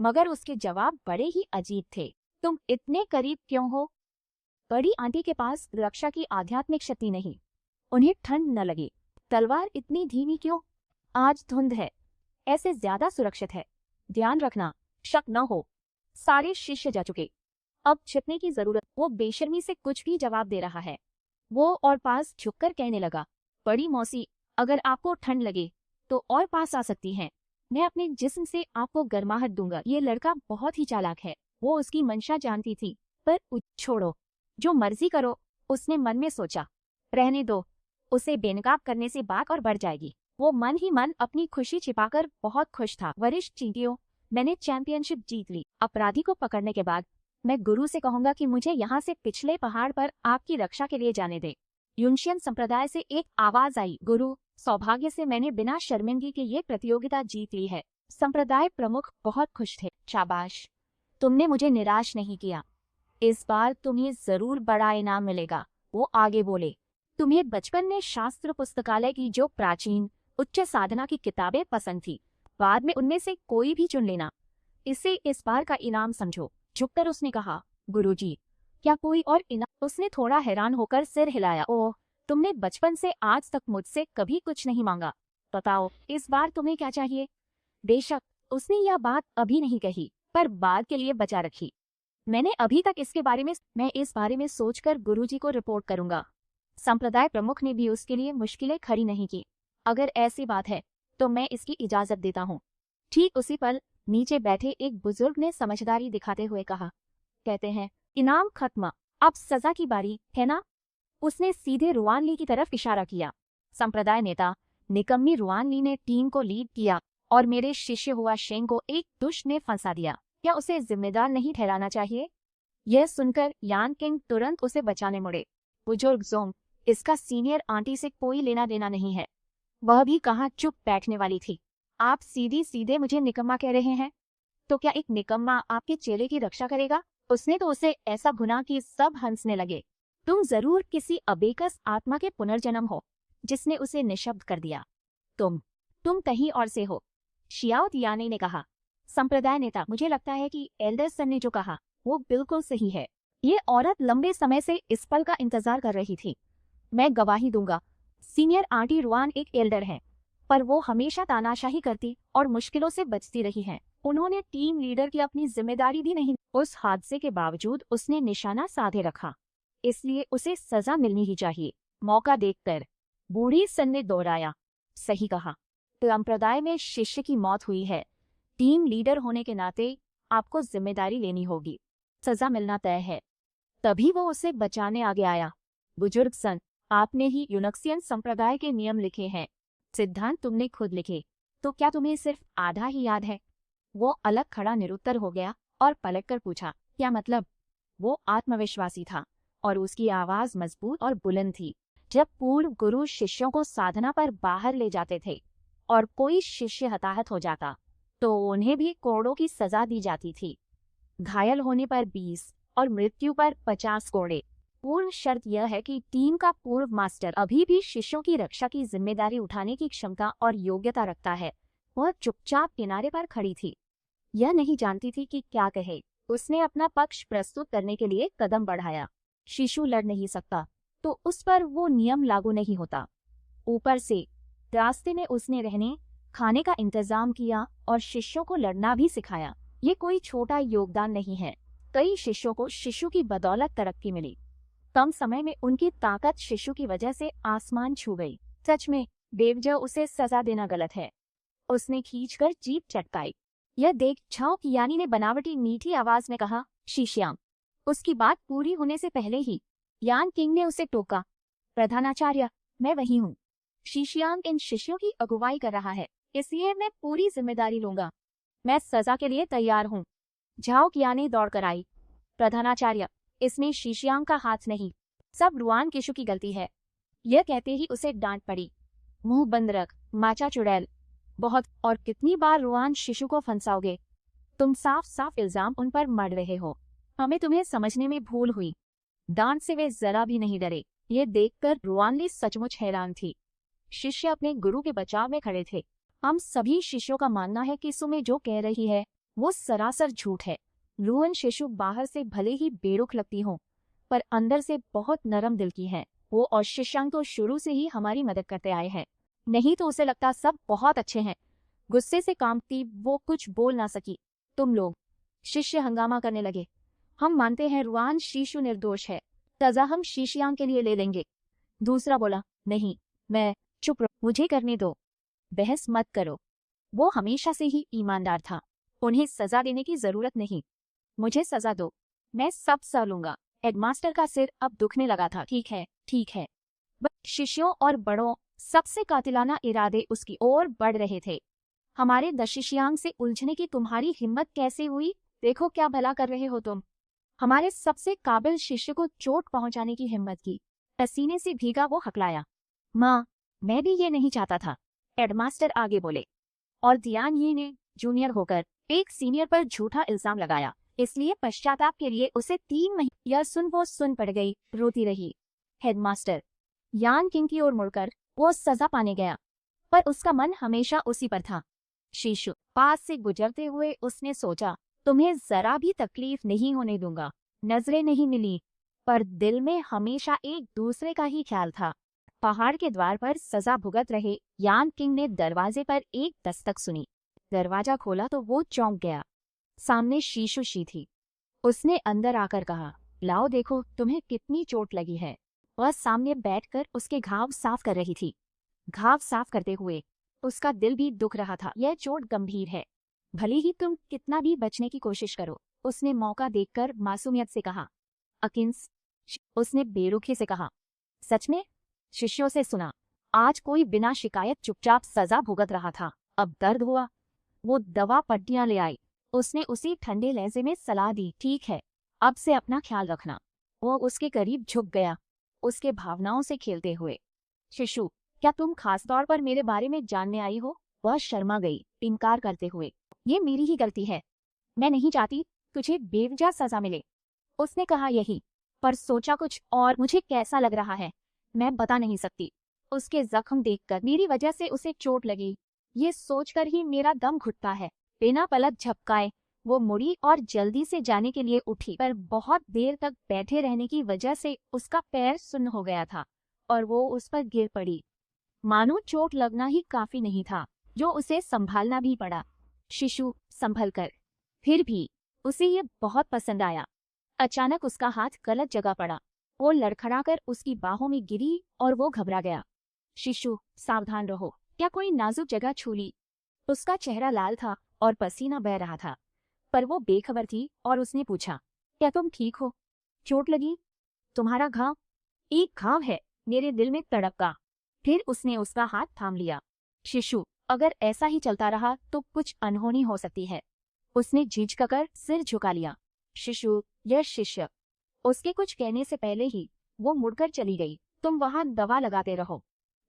A: मगर उसके जवाब बड़े ही अजीब थे। तुम इतने करीब क्यों हो? बड़ी आंटी के पास रक्षा की आध्यात्मिक शक्ति नहीं, उन्हें ठंड न लगी। तलवार इतनी धीमी क्यों? आज धुंध है, ऐसे ज्यादा सुरक्षित है। ध्यान रखना, शक न हो। सारे शिष्य जा चुके, अब छिपने की जरूरत। वो बेशर्मी से कुछ भी जवाब दे रहा है। वो और पास झुककर कहने लगा, बड़ी मौसी, अगर आपको ठंड लगे तो और पास आ सकती हैं। मैं अपने जिस्म से आपको गर्माहट दूंगा। ये लड़का बहुत ही चालाक है। वो उसकी मंशा जानती थी, पर छोड़ो, जो मर्जी करो, उसने मन में सोचा। रहने दो, उसे बेनकाब करने से बात और बढ़ जाएगी। वो मन ही मन अपनी खुशी छिपाकर बहुत खुश था। वरिष्ठ चींटियों, मैंने चैंपियनशिप जीत ली। अपराधी को पकड़ने के बाद मैं गुरु से कहूंगा कि मुझे यहाँ से पिछले पहाड़ पर आपकी रक्षा के लिए जाने दे। यूनशियन संप्रदाय से एक आवाज आई, गुरु, सौभाग्य से मैंने बिना शर्मिंदगी के ये प्रतियोगिता जीत ली है। संप्रदाय प्रमुख बहुत खुश थे। शाबाश, तुमने मुझे निराश नहीं किया। इस बार तुम्हें जरूर बड़ा इनाम मिलेगा। वो आगे बोले, तुम्हें बचपन में शास्त्र पुस्तकालय की जो प्राचीन उच्च साधना की किताबें पसंद थी, बाद में उनमें से कोई भी चुन लेना। इसे इस बार का इनाम समझो। झुककर उसने कहा, गुरुजी, क्या कोई और इनाम? उसने थोड़ा हैरान होकर सिर हिलाया। ओह, तुमने बचपन से आज तक मुझसे कभी कुछ नहीं मांगा। बताओ, इस बार तुम्हें क्या चाहिए? बेशक उसने यह बात अभी नहीं कही, पर बाद के लिए बचा रखी। मैं इस बारे में सोचकर गुरुजी को रिपोर्ट करूंगा। संप्रदाय प्रमुख ने भी उसके लिए मुश्किलें खड़ी नहीं की। अगर ऐसी बात है तो मैं इसकी इजाजत देता हूँ। ठीक उसी पल नीचे बैठे एक बुजुर्ग ने समझदारी दिखाते हुए कहा, कहते हैं इनाम खत्म, अब सजा की बारी है ना? उसने सीधे रुआनली की तरफ इशारा किया। संप्रदाय नेता निकम्मी रुआनली ने टीम को लीड किया और मेरे शिष्य हुआ शेंग को एक दुष्ट ने फंसा दिया। क्या उसे जिम्मेदार नहीं ठहराना चाहिए? यह सुनकर यान किंग तुरंत उसे बचाने मुड़े। बुजुर्ग जोंग, इसका सीनियर आंटी से कोई लेना देना नहीं है। वह भी कहाँ चुप बैठने वाली थी। आप सीधी सीधे मुझे निकम्मा कह रहे हैं? तो क्या एक निकम्मा आपके चेले की रक्षा करेगा? उसने तो उसे ऐसा भुना कि सब हंसने लगे। तुम जरूर किसी अबेकस आत्मा के पुनर्जन्म हो जिसने उसे निशब्द कर दिया। तुम कहीं और से हो, शियाओ तियाने ने कहा। संप्रदाय नेता, मुझे लगता है कि एल्डरसन ने जो कहा वो बिल्कुल सही है। ये औरत लंबे समय से इस पल का इंतजार कर रही थी। मैं गवाही दूंगा, सीनियर आंटी रुआन एक एल्डर है, पर वो हमेशा तानाशाही करती और मुश्किलों से बचती रही हैं। उन्होंने टीम लीडर की अपनी जिम्मेदारी भी नहीं। उस हादसे के बावजूद उसने निशाना साधे रखा, इसलिए उसे सजा मिलनी ही चाहिए। मौका देखकर बूढ़ी सन ने दोहराया, सही कहा। संप्रदाय में शिष्य की मौत हुई है, टीम लीडर होने के नाते आपको जिम्मेदारी लेनी होगी। सजा मिलना तय है। तभी वो उसे बचाने आगे आया। बुजुर्ग सन, आपने ही यूनक्सियन संप्रदाय के नियम लिखे हैं, सिद्धांत तुमने खुद लिखे, तो क्या तुम्हें सिर्फ आधा ही याद है? वो अलग खड़ा निरुत्तर हो गया और पलटकर पूछा, क्या मतलब? वो आत्मविश्वासी था और उसकी आवाज मजबूत और बुलंद थी। जब पूर्व गुरु शिष्यों को साधना पर बाहर ले जाते थे और कोई शिष्य हताहत हो जाता तो उन्हें भी कोड़ों की सजा दी जाती थी। घायल होने पर 20 और मृत्यु पर 50 कोड़े। पूर्व शर्त यह है कि टीम का पूर्व मास्टर अभी भी शिष्यों की रक्षा की जिम्मेदारी उठाने की क्षमता और योग्यता रखता है। वह चुपचाप किनारे पर खड़ी थी। यह नहीं जानती थी कि क्या कहे। उसने अपना पक्ष प्रस्तुत करने के लिए कदम बढ़ाया। शिशु लड़ नहीं सकता तो उस पर वो नियम लागू नहीं होता। ऊपर से रास्ते में उसने रहने खाने का इंतजाम किया और शिष्यों को लड़ना भी सिखाया। ये कोई छोटा योगदान नहीं है। कई शिष्यों को शिशु की बदौलत तरक्की मिली। कम समय में उनकी ताकत शिशु की वजह से आसमान छू गई। सच में बेवजह उसे सजा देना गलत है। उसने खींचकर जीभ चटकाई। यह देख छाओ कियानी ने बनावटी मीठी आवाज में कहा, शीशियांग। उसकी बात पूरी होने से पहले ही यान किंग ने उसे टोका, प्रधानाचार्य, मैं वही हूँ। शीशियांग इन शिष्यों की अगुवाई कर रहा है, इसलिए मैं पूरी जिम्मेदारी लूंगा। मैं सजा के लिए तैयार हूँ। झाओ कियानी दौड़कर आई। प्रधानाचार्य, इसमें शीशियांग का हाथ नहीं, सब रुआन किशु की गलती है। यह कहते ही उसे डांट पड़ी। मुंह बंद रख, माचा चुड़ैल। बहुत और कितनी बार रुआन शिशु को फंसाओगे? तुम साफ साफ इल्जाम उन पर मढ़ रहे हो। हमें तुम्हें समझने में भूल हुई। डांट से वे जरा भी नहीं डरे। ये देखकर रुआनली सचमुच हैरान थी। शिष्य अपने गुरु के बचाव में खड़े थे। हम सभी शिष्यों का मानना है कि सुमे जो कह रही है वो सरासर झूठ है। रुआन शिशु बाहर से भले ही बेरुख लगती हो, पर अंदर से बहुत नरम दिल की है। वो और शीशियांग तो शुरू से ही हमारी मदद करते आए हैं, नहीं तो उसे लगता सब बहुत अच्छे हैं। गुस्से से कांपती वो कुछ बोल ना सकी। तुम लोग, शिष्य हंगामा करने लगे, हम मानते हैं रुआन शिशु निर्दोष है, सजा हम शीशियांग के लिए ले लेंगे। दूसरा बोला, नहीं, मैं चुप रहो, मुझे करने दो, बहस मत करो। वो हमेशा से ही ईमानदार था, उन्हें सजा देने की जरूरत नहीं। मुझे सजा दो, मैं सब सह लूंगा। हेडमास्टर का सिर अब दुखने लगा था। ठीक है, ठीक है। शिष्यों और बड़ों सबसे कातिलाना इरादे उसकी ओर बढ़ रहे थे। हमारे दशिशियांग से उलझने की तुम्हारी हिम्मत कैसे हुई? देखो क्या भला कर रहे हो तुम। हमारे सबसे काबिल शिष्य को चोट पहुंचाने की हिम्मत की। पसीने से भीगा वो हकलाया। माँ, मैं भी ये नहीं चाहता था, हेडमास्टर आगे बोले। और दियान ये ने जूनियर होकर एक सीनियर पर झूठा इल्जाम लगाया, इसलिए पश्चाताप के लिए उसे 3 महीने। यह सुन वो सुन पड़ गई, रोती रही। हेडमास्टर यान किंग की ओर मुड़कर वो सजा पाने गया, पर उसका मन हमेशा उसी पर था। शिशु पास से गुजरते हुए उसने सोचा, तुम्हें जरा भी तकलीफ नहीं होने दूंगा। नजरें नहीं मिली, पर दिल में हमेशा एक दूसरे का ही ख्याल था। पहाड़ के द्वार पर सजा भुगत रहे यान किंग ने दरवाजे पर एक दस्तक सुनी। दरवाजा खोला तो वो चौंक गया। सामने शीशु शी थी। उसने अंदर आकर कहा, लाओ देखो तुम्हें कितनी चोट लगी है। वह सामने बैठकर उसके घाव साफ कर रही थी। घाव साफ करते हुए उसका दिल भी दुख रहा था। यह चोट गंभीर है, भले ही तुम कितना भी बचने की कोशिश करो। उसने मौका देखकर मासूमियत से कहा। अकिंस, उसने बेरुखी से कहा। सच में? शिष्यों से सुना, आज कोई बिना शिकायत चुपचाप सजा भुगत रहा था, अब दर्द हुआ। वो दवा पट्टियां ले आई। उसने उसी ठंडे लहजे में सलाह दी, ठीक है, अब से अपना ख्याल रखना। वो उसके करीब झुक गया, उसके भावनाओं से खेलते हुए। शिशु, क्या तुम खास तौर पर मेरे बारे में जानने आई हो? वह शर्मा गई, इनकार करते हुए। ये मेरी ही गलती है, मैं नहीं चाहती तुझे बेवजह सजा मिले। उसने कहा यही, पर सोचा कुछ और। मुझे कैसा लग रहा है मैं बता नहीं सकती। उसके जख्म देखकर मेरी वजह से उसे चोट लगी, ये सोचकर ही मेरा दम घुटता है। बिना पलक झपकाए वो मुड़ी और जल्दी से जाने के लिए उठी, पर बहुत देर तक बैठे रहने की वजह से उसका पैर सुन्न हो गया था और वो उस पर गिर पड़ी। मानो चोट लगना ही काफी नहीं था, जो उसे संभालना भी पड़ा। शिशु संभल कर, फिर भी उसे ये बहुत पसंद आया। अचानक उसका हाथ गलत जगह पड़ा, वो लड़खड़ाकर उसकी बाहों में गिरी और वो घबरा गया। शिशु, सावधान रहो, क्या कोई नाजुक जगह छू ली? उसका चेहरा लाल था और पसीना बह रहा था, पर वो बेखबर थी और उसने पूछा, क्या तुम ठीक हो? चोट लगी? तुम्हारा घाव? एक घाव है, मेरे दिल में तड़पका। फिर उसने उसका हाथ थाम लिया। शिशु, अगर ऐसा ही चलता रहा तो कुछ अनहोनी हो सकती है। उसने झिझककर सिर झुका लिया। शिशु, यह शिष्य। उसके कुछ कहने से पहले ही वो मुड़कर चली गई। तुम वहां दवा लगाते रहो,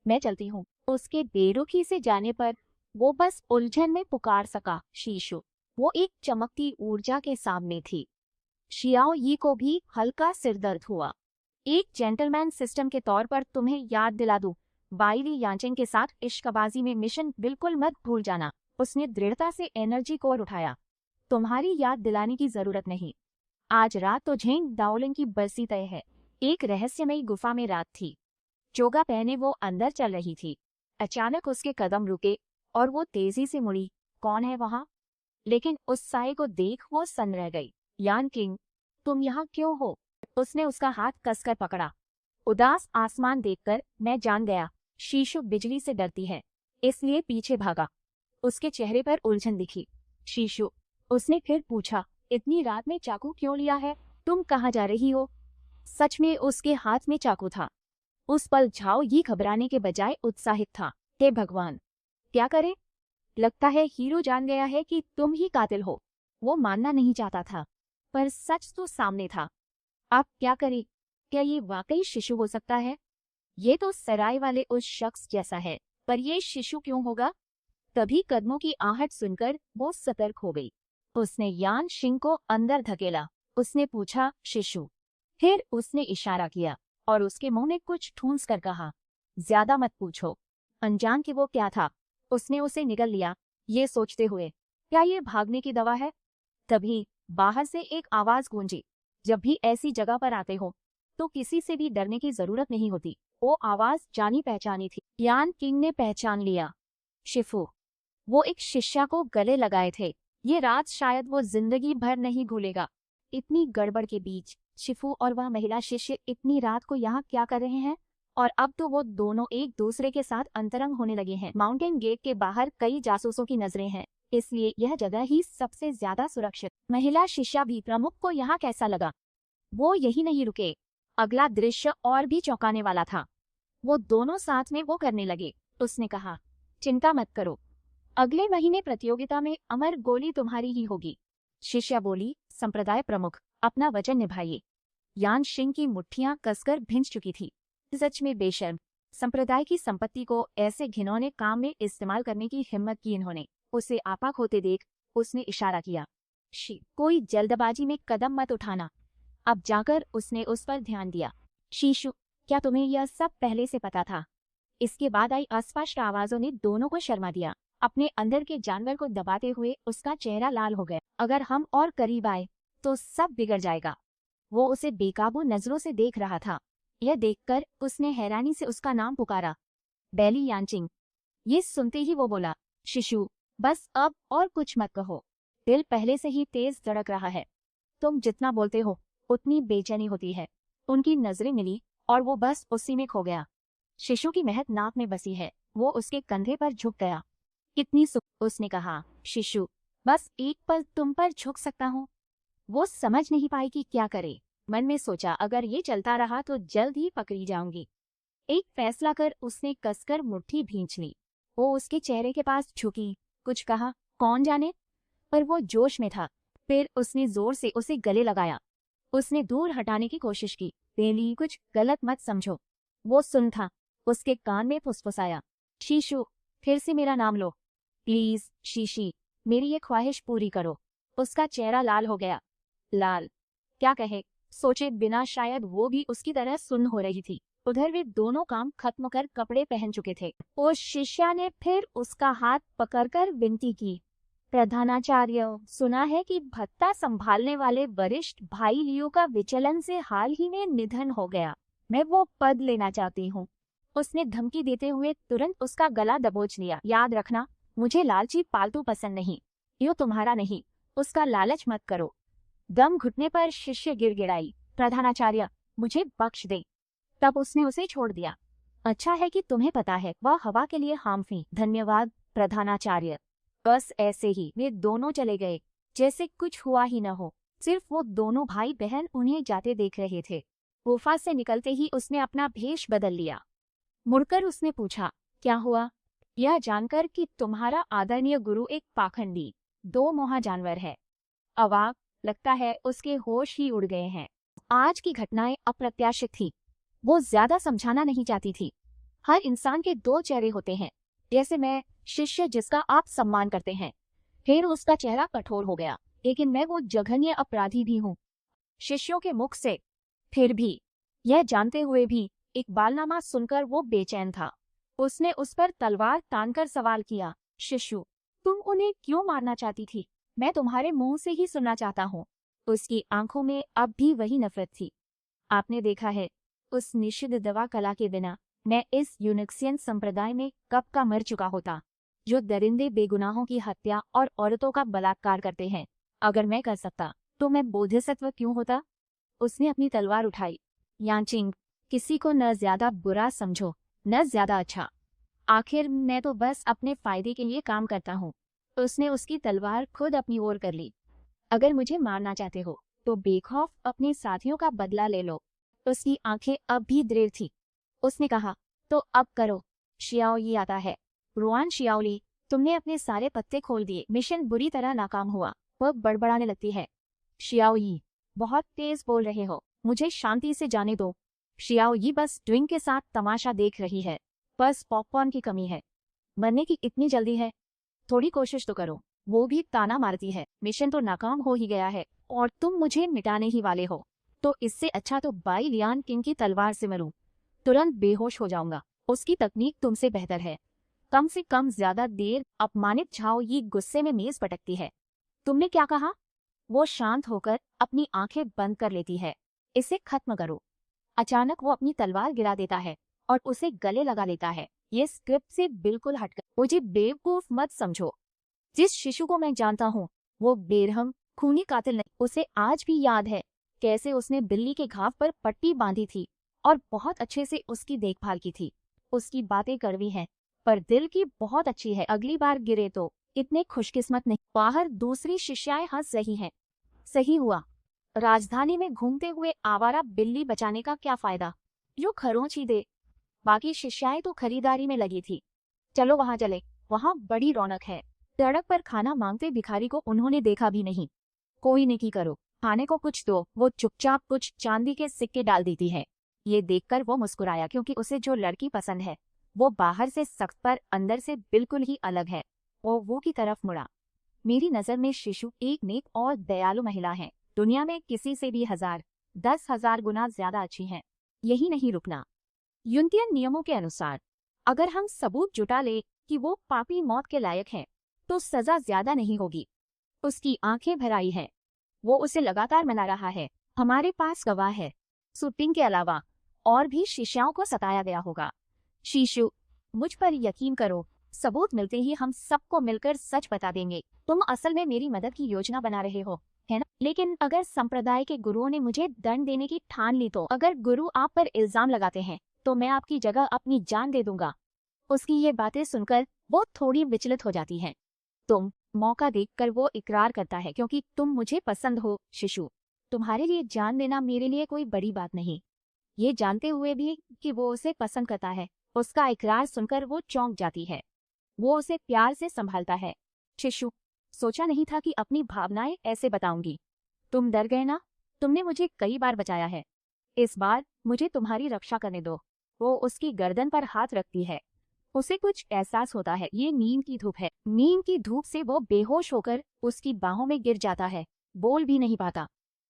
A: मैं चलती हूँ। उसके बेरुखी से जाने पर वो बस उलझन में पुकार सका, शीशु। वो एक चमकती ऊर्जा के सामने थी। शियाओ यी को भी हल्का सिरदर्द हुआ। एक जेंटलमैन सिस्टम के तौर पर तुम्हें याद दिला दूं, बाई ली यांचेंग के साथ इश्कबाजी में मिशन बिल्कुल मत भूल जाना। उसने दृढ़ता से एनर्जी कोर उठाया। तुम्हारी याद दिलाने की जरूरत नहीं। आज रात तो झेंग दाओलिंग की बरसी तय है। एक रहस्यमयी गुफा में रात थी। चोगा पहने वो अंदर चल रही थी। अचानक उसके कदम रुके और वो तेजी से मुड़ी। कौन है वहां? लेकिन उस साए को देख वो सन्न रह गई। यान किंग, तुम यहाँ क्यों हो? उसने उसका हाथ कसकर पकड़ा। उदास आसमान देखकर मैं जान गया शीशु बिजली से डरती है, इसलिए पीछे भागा। उसके चेहरे पर उलझन दिखी। शीशु, उसने फिर पूछा, इतनी रात में चाकू क्यों लिया है? तुम कहाँ जा रही हो? सच में उसके हाथ में चाकू था। उस पल झाओ ये घबराने के बजाय उत्साहित था। हे भगवान, क्या करे? लगता है हीरो जान गया है कि तुम ही कातिल हो। वो मानना नहीं चाहता था, पर सच तो सामने था। आप क्या करें? क्या ये वाकई शिशु हो सकता है? ये तो सराय वाले उस शख्स जैसा है, पर ये शिशु क्यों होगा? तभी कदमों की आहट सुनकर वो सतर्क हो गई। उसने यान शिंग को अंदर धकेला। उसने पूछा, शिशु? फिर उसने इशारा किया और उसके मुंह में कुछ ठूंस कर कहा, ज्यादा मत पूछो। अनजान कि वो क्या था, उसने उसे निगल लिया, ये सोचते हुए, क्या ये भागने की दवा है? तभी बाहर से एक आवाज गूंजी। जब भी ऐसी जगह पर आते हो तो किसी से भी डरने की जरूरत नहीं होती। वो आवाज जानी पहचानी थी। यान किंग ने पहचान लिया। शिफू, वो एक शिष्या को गले लगाए थे। ये रात शायद वो जिंदगी भर नहीं भूलेगा। इतनी गड़बड़ के बीच शिफू और वह महिला शिष्य इतनी रात को यहाँ क्या कर रहे हैं? और अब तो वो दोनों एक दूसरे के साथ अंतरंग होने लगे हैं। माउंटेन गेट के बाहर कई जासूसों की नजरें हैं, इसलिए यह जगह ही सबसे ज्यादा सुरक्षित। महिला शिष्या भी प्रमुख को यहाँ कैसा लगा? वो यही नहीं रुके। अगला दृश्य और भी चौंकाने वाला था। वो दोनों साथ में वो करने लगे। उसने कहा, चिंता मत करो, अगले महीने प्रतियोगिता में अमर गोली तुम्हारी ही होगी। शिष्या बोली, संप्रदाय प्रमुख, अपना वचन निभाइए। यान शिंग की मुट्ठियां कसकर भिंच चुकी थी। सच में बेशर्म, संप्रदाय की संपत्ति को ऐसे घिनौने काम में इस्तेमाल करने की हिम्मत की इन्होंने। उसे आपा खोते देख उसने इशारा किया, कोई जल्दबाजी में कदम मत उठाना। अब जाकर उसने उस पर ध्यान दिया। शीशु, क्या तुम्हें यह सब पहले से पता था? इसके बाद आई अस्पष्ट आवाजों ने दोनों को शर्मा दिया। अपने अंदर के जानवर को दबाते हुए उसका चेहरा लाल हो गया। अगर हम और करीब आए तो सब बिगड़ जाएगा। वो उसे बेकाबू नजरों से देख रहा था। यह देखकर उसने हैरानी से उसका नाम पुकारा, बैली यानचिंग। ये सुनते ही वो बोला, शिशु, बस अब और कुछ मत कहो। दिल पहले से ही तेज धड़क रहा है। तुम जितना बोलते हो उतनी बेचैनी होती है। उनकी नजरें मिली और वो बस उसी में खो गया। शिशु की महक नाक में बसी है। वो उसके कंधे पर झुक गया। कितनी सुख, उसने कहा, शिशु, बस एक पल तुम पर झुक सकता हूँ। वो समझ नहीं पाई कि क्या करे। मन में सोचा, अगर ये चलता रहा तो जल्द ही पकड़ी जाऊंगी। एक फैसला कर उसने कसकर मुट्ठी भींच ली। वो उसके चेहरे के पास झुकी, कुछ कहा, कौन जाने, पर वो जोश में था। फिर उसने जोर से उसे गले लगाया। उसने दूर हटाने की कोशिश की। बेली, कुछ गलत मत समझो। वो सुन था। उसके कान में फुसफुसाया, शीशु, फिर से मेरा नाम लो प्लीज। शीशी, मेरी ये ख्वाहिश पूरी करो। उसका चेहरा लाल हो गया। लाल, क्या कहे, सोचे बिना शायद वो भी उसकी तरह सुन्न हो रही थी। उधर वे दोनों काम खत्म कर कपड़े पहन चुके थे। उस शिष्या ने फिर उसका हाथ पकड़कर विनती की, प्रधानाचार्य, सुना है कि भत्ता संभालने वाले वरिष्ठ भाई लियो का विचलन से हाल ही में निधन हो गया। मैं वो पद लेना चाहती हूँ। उसने धमकी देते हुए तुरंत उसका गला दबोच लिया। याद रखना, मुझे लालची पालतू पसंद नहीं। यो तुम्हारा नहीं, उसका लालच मत करो। दम घुटने पर शिष्य गिड़गिड़ाई, प्रधानाचार्य, मुझे बख्श दे। तब उसने उसे छोड़ दिया। अच्छा है कि तुम्हें पता है वह हवा के लिए हार्मफी। धन्यवाद प्रधानाचार्य। बस ऐसे ही वे दोनों चले गए, जैसे कुछ हुआ ही न हो। सिर्फ वो दोनों भाई बहन उन्हें जाते देख रहे थे। गुफा से निकलते ही उसने अपना भेष बदल लिया। मुड़कर उसने पूछा, क्या हुआ? यह जानकर कि तुम्हारा आदरणीय गुरु एक पाखंडी, दो मोहा जानवर है। अवाक, लगता है उसके होश ही उड़ गए हैं। आज की घटनाएं अप्रत्याशित थी। वो ज्यादा समझाना नहीं चाहती थी। हर इंसान के दो चेहरे होते हैं, जैसे मैं, शिष्य जिसका आप सम्मान करते हैं। फिर उसका चेहरा कठोर हो गया, लेकिन मैं वो जघन्य अपराधी भी हूँ। शिष्यों के मुख से। फिर भी, यह जानते हुए भी, इकबालनामा सुनकर वो बेचैन था। उसने उस पर तलवार तानकर सवाल किया, शिशु, तुम उन्हें क्यों मारना चाहती थी? मैं तुम्हारे मुंह से ही सुनना चाहता हूँ। उसकी आंखों में अब भी वही नफरत थी। आपने देखा है, उस निषिद्ध दवा कला के बिना मैं इस यूनिक्सियन संप्रदाय में कब का मर चुका होता, जो दरिंदे बेगुनाहों की हत्या और औरतों का बलात्कार करते हैं। अगर मैं कर सकता तो मैं बोधिसत्व क्यों होता? उसने अपनी तलवार उठाई। यांचिंग, किसी को न ज्यादा बुरा समझो न ज्यादा अच्छा। आखिर मैं तो बस अपने फायदे के लिए काम करता हूँ। उसने उसकी तलवार खुद अपनी ओर कर ली। अगर मुझे मारना चाहते हो तो बेखौफ अपने साथियों का बदला ले लो। उसकी आंखें अब भी दृढ़ थी। उसने कहा, तो अब करो। शियाओ ये आता है। रुआन शियाओली, तुमने अपने सारे पत्ते खोल दिए। मिशन बुरी तरह नाकाम हुआ। वह बड़बड़ाने लगती है। शियाओ यी, बहुत तेज बोल रहे हो, मुझे शांति से जाने दो। शियाओ यी बस ड्विंग के साथ तमाशा देख रही है। बस पॉपकॉर्न की कमी है। मरने की इतनी जल्दी है? थोड़ी कोशिश तो करो। वो भी ताना मारती है। मिशन तो नाकाम हो ही गया है और तुम मुझे मिटाने ही वाले हो। तो इससे अच्छा तो बाई लियान किंग की तलवार से मरूं। तुरंत बेहोश हो जाऊंगा। उसकी तकनीक तुमसे बेहतर है। कम से कम ज्यादा देर। अपमानित झाओ यी गुस्से में मेज पटकती है। तुमने क्या कहा? वो शांत होकर अपनी आंखें बंद कर लेती है। इसे खत्म करो। अचानक वो अपनी तलवार गिरा देता है और उसे गले लगा लेता है। ये स्क्रिप्ट से बिल्कुल हटकर। मुझे बेवकूफ मत समझो। जिस शिशु को मैं जानता हूँ वो बेरहम खूनी कातिल नहीं। उसे आज भी याद है कैसे उसने बिल्ली के घाव पर पट्टी बांधी थी और बहुत अच्छे से उसकी देखभाल की थी। उसकी बातें कड़वी हैं पर दिल की बहुत अच्छी है। अगली बार गिरे तो इतने खुशकिस्मत नहीं। बाहर दूसरी शिष्याएं हंस रही हैं। सही हुआ। राजधानी में घूमते हुए आवारा बिल्ली बचाने का क्या फायदा, जो खरोंच दे। बाकी शिष्याएं तो खरीदारी में लगी थी। चलो वहां चले, वहां बड़ी रौनक है। सड़क पर खाना मांगते भिखारी को उन्होंने देखा भी नहीं। कोई नेकी करो, खाने को कुछ दो। वो चुपचाप कुछ चांदी के सिक्के डाल देती है। ये देखकर वो मुस्कुराया क्योंकि उसे जो लड़की पसंद है वो बाहर से सख्त पर अंदर से बिल्कुल ही अलग है। वो की तरफ मुड़ा। मेरी नजर में शिशु एक नेक और दयालु महिला है। दुनिया में किसी से भी 10,000 गुना ज्यादा अच्छी है। यही नहीं रुकना। यूनियन नियमों के अनुसार अगर हम सबूत जुटा ले कि वो पापी मौत के लायक है तो सजा ज्यादा नहीं होगी। उसकी आंखें भर आई है। वो उसे लगातार मना रहा है। हमारे पास गवाह है। शूटिंग के अलावा और भी शिष्याओं को सताया गया होगा। शीशु, मुझ पर यकीन करो, सबूत मिलते ही हम सबको मिलकर सच बता देंगे। तुम असल में मेरी मदद की योजना बना रहे हो, है ना? लेकिन अगर संप्रदाय के गुरुओं ने मुझे दंड देने की ठान ली तो? अगर गुरु आप पर इल्जाम लगाते हैं तो मैं आपकी जगह अपनी जान दे दूंगा। उसकी ये बातें सुनकर वो थोड़ी विचलित हो जाती है। तुम मौका देखकर वो इकरार करता है क्योंकि तुम मुझे पसंद हो शिशु। तुम्हारे लिए जान देना मेरे लिए कोई बड़ी बात नहीं। ये जानते हुए भी कि वो उसे पसंद करता है, उसका इकरार सुनकर वो चौंक जाती है। वो उसे प्यार से संभालता है। शिशु, सोचा नहीं था कि अपनी भावनाएं ऐसे बताऊंगी। तुम डर गए ना? तुमने मुझे कई बार बचाया है। इस बार मुझे तुम्हारी रक्षा करने दो। वो उसकी गर्दन पर हाथ रखती है। उसे कुछ एहसास होता है ये नींद की धूप है। नींद की धूप से वो बेहोश होकर उसकी बाहों में गिर जाता है। बोल भी नहीं पाता।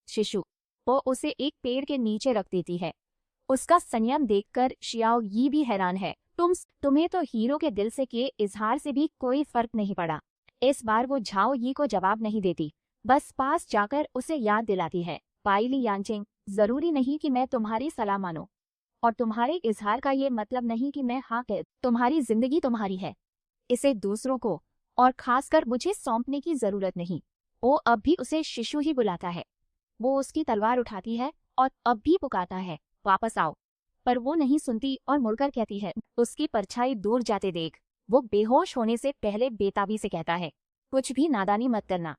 A: शिशु, वो उसे एक पेड़ के नीचे रख देती है। उसका संयम देखकर शियाओ यी भी हैरान है। तुम्हें तो हीरो के दिल से किए इजहार से भी कोई फर्क नहीं पड़ा। इस बार वो झाओ यी को जवाब नहीं देती, बस पास जाकर उसे याद दिलाती है। पाइली यांचिंग, जरूरी नहीं कि मैं तुम्हारी सलाह मानूं और तुम्हारे इजहार का ये मतलब नहीं कि मैं हाँ कह। तुम्हारी जिंदगी तुम्हारी है। इसे दूसरों को और खासकर मुझे सौंपने की जरूरत नहीं। वो अब भी उसे शिशु ही बुलाता है। वो उसकी तलवार उठाती है और अब भी पुकारता है, वापस आओ। पर वो नहीं सुनती और मुड़कर कहती है। उसकी परछाई दूर जाते देख वो बेहोश होने से पहले बेताबी से कहता है, कुछ भी नादानी मत करना।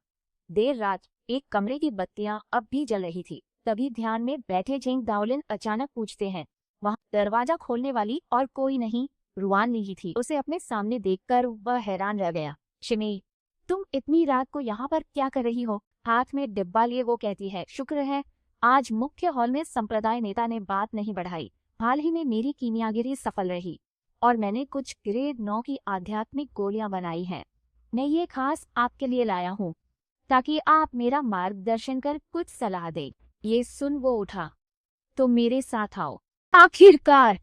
A: देर रात एक कमरे की बत्तियां अब भी जल रही थी। तभी ध्यान में बैठे झेंग दाओलिन अचानक पूछते हैं, वहां दरवाजा खोलने वाली और कोई नहीं रुआन ली थी। उसे अपने सामने देखकर वह हैरान रह गया। शिमी, तुम इतनी रात को यहाँ पर क्या कर रही हो? हाथ में डिब्बा लिए वो कहती है, शुक्र है आज मुख्य हॉल में संप्रदाय नेता ने बात नहीं बढ़ाई। हाल ही में मेरी कीमियागिरी सफल रही और मैंने कुछ ग्रेड 9 की आध्यात्मिक गोलियां बनाई हैं। मैं ये खास आपके लिए लाया हूँ ताकि आप मेरा मार्गदर्शन कर कुछ सलाह दे। ये सुन वो उठा, तो मेरे साथ आओ। आखिरकार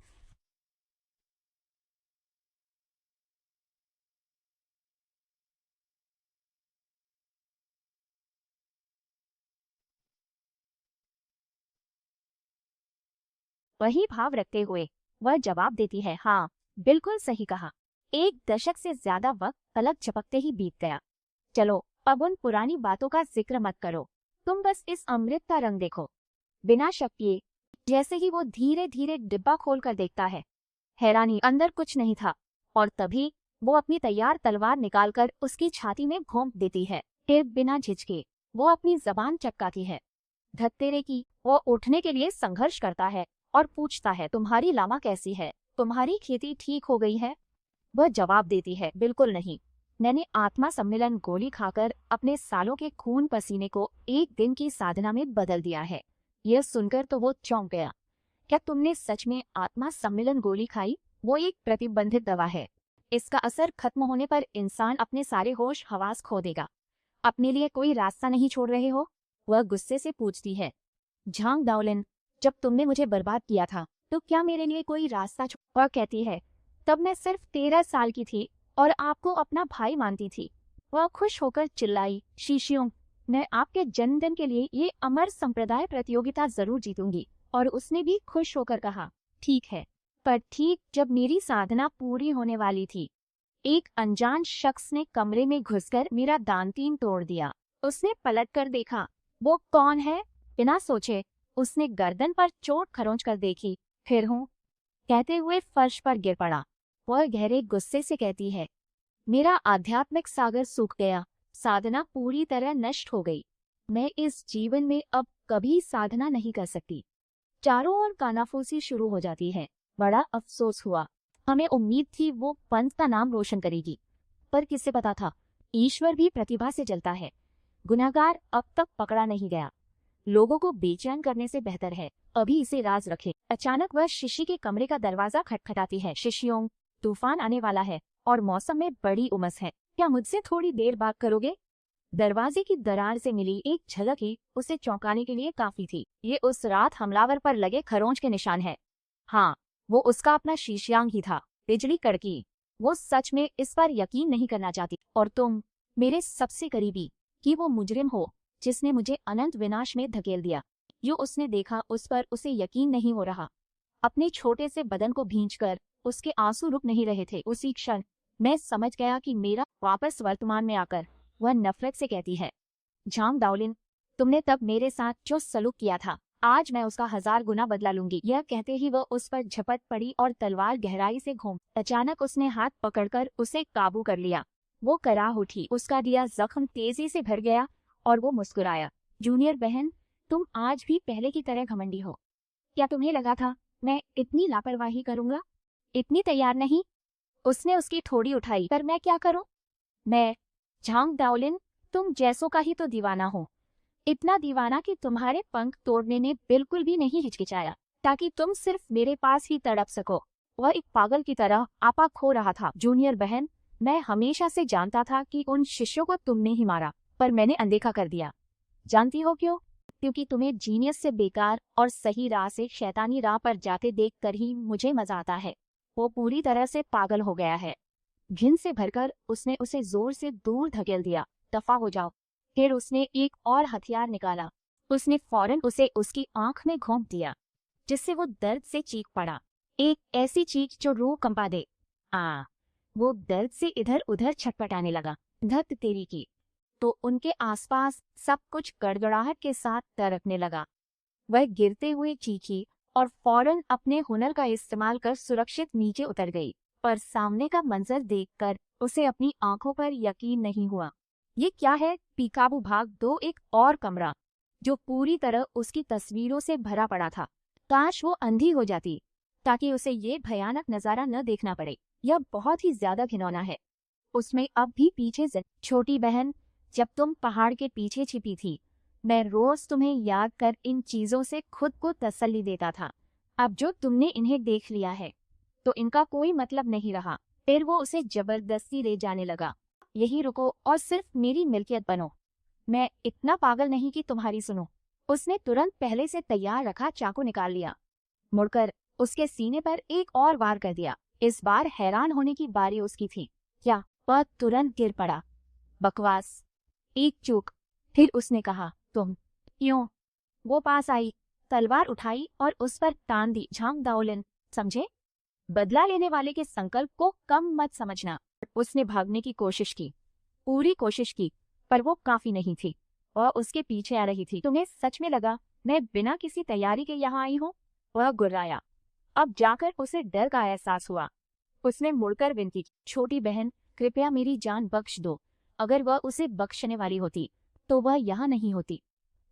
A: वही भाव रखते हुए वह जवाब देती है, हाँ बिल्कुल सही कहा। 1 दशक से ज्यादा वक्त पलक झपकते ही बीत गया। चलो अब उन पुरानी बातों का जिक्र मत करो, तुम बस इस अमृत का रंग देखो। बिना शक किए जैसे ही वो धीरे धीरे डिब्बा खोलकर देखता है, हैरानी अंदर कुछ नहीं था, और तभी वो अपनी तैयार तलवार निकालकर उसकी छाती में घोंप देती है। फिर बिना झिझके वो अपनी जबान चटकाती है। धत्तेरे की वो उठने के लिए संघर्ष करता है और पूछता है, तुम्हारी लामा कैसी है, तुम्हारी खेती ठीक हो गई है? वह जवाब देती है, बिल्कुल नहीं, मैंने आत्मा सम्मिलन गोली खाकर अपने सालों के खून पसीने को 1 दिन की साधना में बदल दिया है। यह सुनकर तो वो चौंक गया। क्या तुमने सच में आत्मा सम्मिलन गोली खाई? वो एक प्रतिबंधित दवा है, इसका असर खत्म होने पर इंसान अपने सारे होश हवास खो देगा। अपने लिए कोई रास्ता नहीं छोड़ रहे हो? वह गुस्से से पूछती है। झांग दाओलिन, जब तुमने मुझे बर्बाद किया था तो क्या मेरे लिए कोई रास्ता वह कहती है, तब मैं सिर्फ 13 साल की थी और आपको अपना भाई मानती थी। वह खुश होकर चिल्लाई, शीशियों, मैं आपके जन्मदिन के लिए ये अमर संप्रदाय प्रतियोगिता जरूर जीतूंगी। और उसने भी खुश होकर कहा, ठीक है। पर ठीक जब मेरी साधना पूरी होने वाली थी, एक अनजान शख्स ने कमरे में घुसकर मेरा दांतीन तोड़ दिया। उसने पलटकर देखा, वो कौन है? बिना सोचे उसने गर्दन पर चोट खरोंच कर देखी, फिर हूँ कहते हुए फर्श पर गिर पड़ा। वह गहरे गुस्से से कहती है, मेरा आध्यात्मिक सागर सूख गया, साधना पूरी तरह नष्ट हो गई। मैं इस जीवन में अब कभी साधना नहीं कर सकती। चारों ओर कानाफूसी शुरू हो जाती है। बड़ा अफसोस हुआ, हमें उम्मीद थी वो पंथ का नाम रोशन करेगी, पर किसे पता था ईश्वर भी प्रतिभा से जलता है। गुनाहगार अब तक पकड़ा नहीं गया। लोगों को बेचैन करने से बेहतर है अभी इसे राज रखे। अचानक वह शिशी के कमरे का दरवाजा खटखटाती है। शिशियों, तूफान आने वाला है और मौसम में बड़ी उमस है, क्या मुझसे थोड़ी देर बात करोगे? दरवाजे की दरार से मिली एक झलक ही उसे चौंकाने के लिए काफी थी। ये उस रात हमलावर पर लगे खरोंच के निशान है। हाँ, वो उसका अपना शीशियांग ही था। बिजली कड़की। वो सच में इस पर यकीन नहीं करना चाहती। और तुम, मेरे सबसे करीबी, कि वो मुजरिम हो जिसने मुझे अनंत विनाश में धकेल दिया। यो उसने देखा उस पर उसे यकीन नहीं हो रहा। अपने छोटे से बदन को भींचकर उसके आंसू रुक नहीं रहे थे। उसी क्षण मैं समझ गया कि मेरा वापस वर्तमान में आकर वह नफरत से कहती है, झांग दाओलिन, तुमने तब मेरे साथ जो सलूक किया था, आज मैं उसका 1000 गुना बदला लूंगी। यह कहते ही वह उस पर झपट पड़ी और तलवार गहराई से घूम। अचानक उसने हाथ पकड़कर उसे काबू कर लिया। वो कराह उठी, उसका दिया जख्म तेजी से भर गया और वो मुस्कुराया। जूनियर बहन, तुम आज भी पहले की तरह घमंडी हो। क्या तुम्हें लगा था मैं इतनी लापरवाही करूंगा? इतनी तैयार नहीं। उसने उसकी ठोड़ी उठाई, पर मैं क्या करूं? मैं, झांग दाओलिन, तुम जैसों का ही तो दीवाना हो। इतना दीवाना कि तुम्हारे पंख तोड़ने ने बिल्कुल भी नहीं हिचकिचाया, ताकि तुम सिर्फ मेरे पास ही तड़प सको। वह एक पागल की तरह आपा खो रहा था। जूनियर बहन, मैं हमेशा से जानता था कि उन शिष्यों को तुमने ही मारा, पर मैंने अनदेखा कर दिया। जानती हो क्यों? क्योंकि तुम्हें जीनियस से बेकार और सही राह से शैतानी राह पर जाते देख कर ही मुझे मजा आता है। वो पूरी तरह से पागल हो गया है। घिन से भरकर उसने उसे जोर से दूर धकेल दिया। दफा हो जाओ। फिर उसने एक और हथियार निकाला। उसने फौरन उसे उसकी आंख में घोंप दिया, जिससे वो दर्द से चीख पड़ा। एक ऐसी चीख जो रूह कंपा दे। वो दर्द से इधर उधर छटपटाने लगा। धत तेरी की, तो उनके आसपास सब कुछ गड़गड़ाहट के साथ दरकने लगा। वह गिरते हुए चीखी और फौरन अपने हुनर का इस्तेमाल कर सुरक्षित नीचे उतर गई। पर सामने का मंजर देखकर उसे अपनी आंखों पर यकीन नहीं हुआ। ये क्या है? पीकाबू भाग 2 एक और कमरा, जो पूरी तरह उसकी तस्वीरों से भरा पड़ा था। काश वो अंधी हो जाती, ताकि उसे ये भयानक नजारा न देखना पड़े। यह बहुत ही ज्यादा घिनौना है। उसमें अब भी पीछे छोटी बहन, जब तुम पहाड़ के पीछे छिपी थी, मैं रोज तुम्हें याद कर इन चीजों से खुद को तसल्ली देता था। अब जो तुमने इन्हें देख लिया है, तो इनका कोई मतलब नहीं रहा। फिर वो उसे जबरदस्ती ले जाने लगा। यही रुको और सिर्फ मेरी मिल्कियत बनो। मैं इतना पागल नहीं कि तुम्हारी सुनो। उसने तुरंत पहले से तैयार रखा चाकू निकाल लिया, मुड़कर उसके सीने पर एक और वार कर दिया। इस बार हैरान होने की बारी उसकी थी। क्या? वह तुरंत गिर पड़ा। बकवास, एक चूक। फिर उसने कहा, तुम क्यों? वो पास आई, तलवार उठाई और उस पर तान दी। झांग दाओलिन, समझे? बदला लेने वाले के संकल्प को कम मत समझना। उसने भागने की कोशिश की, पूरी कोशिश की, पर वो काफी नहीं थी और उसके पीछे आ रही थी। तुम्हें सच में लगा मैं बिना किसी तैयारी के यहाँ आई हूँ? वह गुर्राया। अब जाकर उसे डर का एहसास हुआ। उसने मुड़कर विनती की, छोटी बहन कृपया मेरी जान बख्श दो। अगर वह उसे बख्शने वाली होती तो वह यहाँ नहीं होती।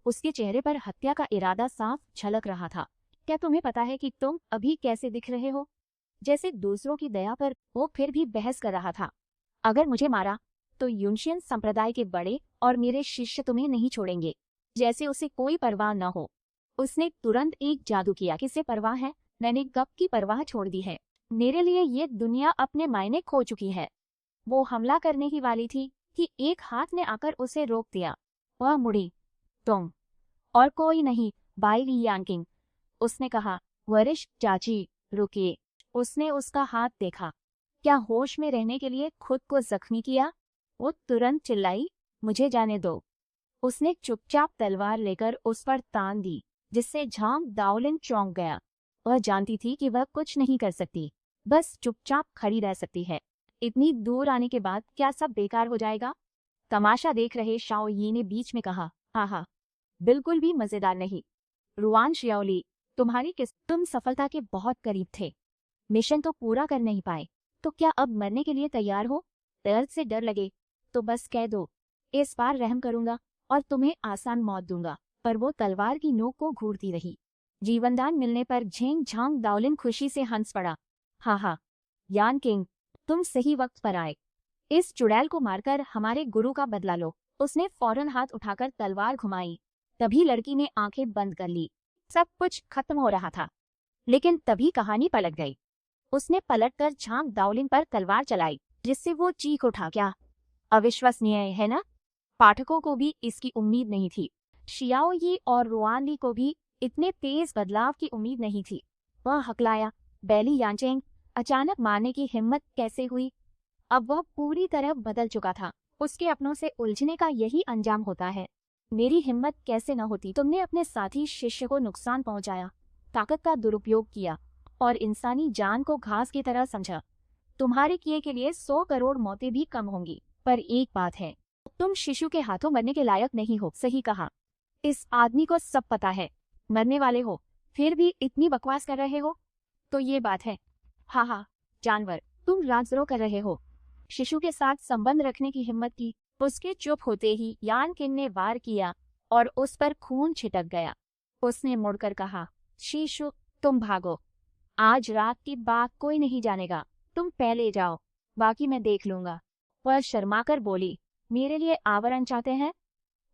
A: उसके चेहरे पर हत्या का इरादा साफ झलक रहा था। क्या तुम्हें पता है कि तुम अभी कैसे दिख रहे हो? जैसे दूसरों की दया पर। वो फिर भी बहस कर रहा था। अगर मुझे मारा तो यूनशियन संप्रदाय के बड़े और मेरे शिष्य तुम्हें नहीं छोड़ेंगे। जैसे उसे कोई परवाह न हो। उसने तुरंत एक जादू किया। किसे परवाह है? मैंने कब की परवाह छोड़ दी है। मेरे लिए ये दुनिया अपने मायने खो चुकी है। वो हमला करने ही वाली थी कि एक हाथ ने आकर उसे रोक दिया। वह मुड़ी। तुम और कोई नहीं, बाई ली यांकिंग, उसने कहा। वरिष्ठ चाची, रुकिए। उसने उसका हाथ देखा। क्या होश में रहने के लिए खुद को जख्मी किया? वो तुरंत चिल्लाई, मुझे जाने दो। उसने चुपचाप तलवार लेकर उस पर तान दी, जिससे झांग दाओलिन चौंक गया। वह जानती थी कि वह कुछ नहीं कर सकती, बस चुपचाप खड़ी रह सकती है। इतनी दूर आने के बाद क्या सब बेकार हो जाएगा? तमाशा देख रहे शाओ यी ने बीच में कहा, हाँ, बिल्कुल भी मजेदार नहीं। रुआन शियाओली, तुम सफलता के बहुत करीब थे। मिशन तो पूरा कर नहीं पाए, तो क्या अब मरने के लिए तैयार हो? दर्द से डर लगे तो बस कह दो, इस बार रहम करूंगा और तुम्हें आसान मौत दूंगा। पर वो तलवार की नोक को घूरती रही। जीवनदान मिलने पर झेंग झांग दाओलिन खुशी से हंस पड़ा। हाँ, यान किंग, तुम सही वक्त पर आए। इस चुड़ैल को मारकर हमारे गुरु का बदला लो। उसने फौरन हाथ उठाकर तलवार घुमाई। तभी लड़की ने आंखें बंद कर ली। सब कुछ खत्म हो रहा था, लेकिन तभी कहानी पलट गई। उसने पलटकर झांग दाओलिन पर तलवार चलाई, जिससे वो चीख उठा। क्या अविश्वसनीय है ना? पाठकों को भी इसकी उम्मीद नहीं थी। शियाओ यी और रुआन ली को भी इतने तेज बदलाव की उम्मीद नहीं थी। वह हकलाया, बैली यांचेंग, अचानक मारने की हिम्मत कैसे हुई? अब वह पूरी तरह बदल चुका था। उसके अपनों से उलझने का यही अंजाम होता है। मेरी हिम्मत कैसे न होती? तुमने अपने साथी शिष्य को नुकसान पहुंचाया, ताकत का दुरुपयोग किया और इंसानी जान को घास की तरह समझा। तुम्हारे किए के लिए 100 करोड़ मौतें भी कम होंगी। पर एक बात है, तुम शिशु के हाथों मरने के लायक नहीं हो। सही कहा। इस आदमी को सब पता है। मरने वाले हो, फिर भी इतनी बकवास कर रहे हो। तो ये बात है। हाँ, जानवर, तुम राजद्रोह कर रहे हो। शिशु के साथ संबंध रखने की हिम्मत की। उसके चुप होते ही यान किन ने वार किया और उस पर खून छिटक गया। उसने मुड़कर कहा, शिशु, तुम भागो। आज रात की बात कोई नहीं जानेगा। तुम पहले जाओ, बाकी मैं देख लूंगा। वह शर्माकर बोली, मेरे लिए आवरण चाहते हैं?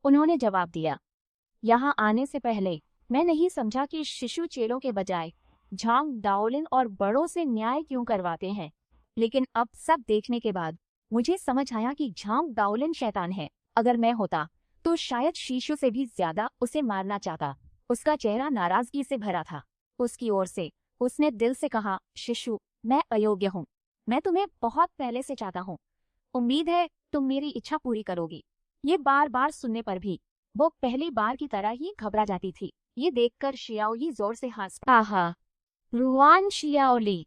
A: उन्होंने जवाब दिया, यहाँ आने से पहले मैं नहीं समझा कि शिशु चेलों के बजाय झांग दाओलिन और बड़ों से न्याय क्यों करवाते हैं। लेकिन अब सब देखने के बाद मुझे समझ आया कि झांग दाओलिन शैतान है। अगर मैं होता तो शायद शिशु से भी ज्यादा उसे मारना चाहता। उसका चेहरा नाराजगी से भरा था। उसकी ओर से उसने दिल से कहा, शिशु, मैं अयोग्य हूँ। मैं तुम्हें बहुत पहले से चाहता हूँ। उम्मीद है तुम मेरी इच्छा पूरी करोगी। ये बार बार सुनने पर भी वो पहली बार की तरह ही घबरा जाती थी। ये देखकर शियाओली जोर से हंस, आहा, रुआन शियाओली,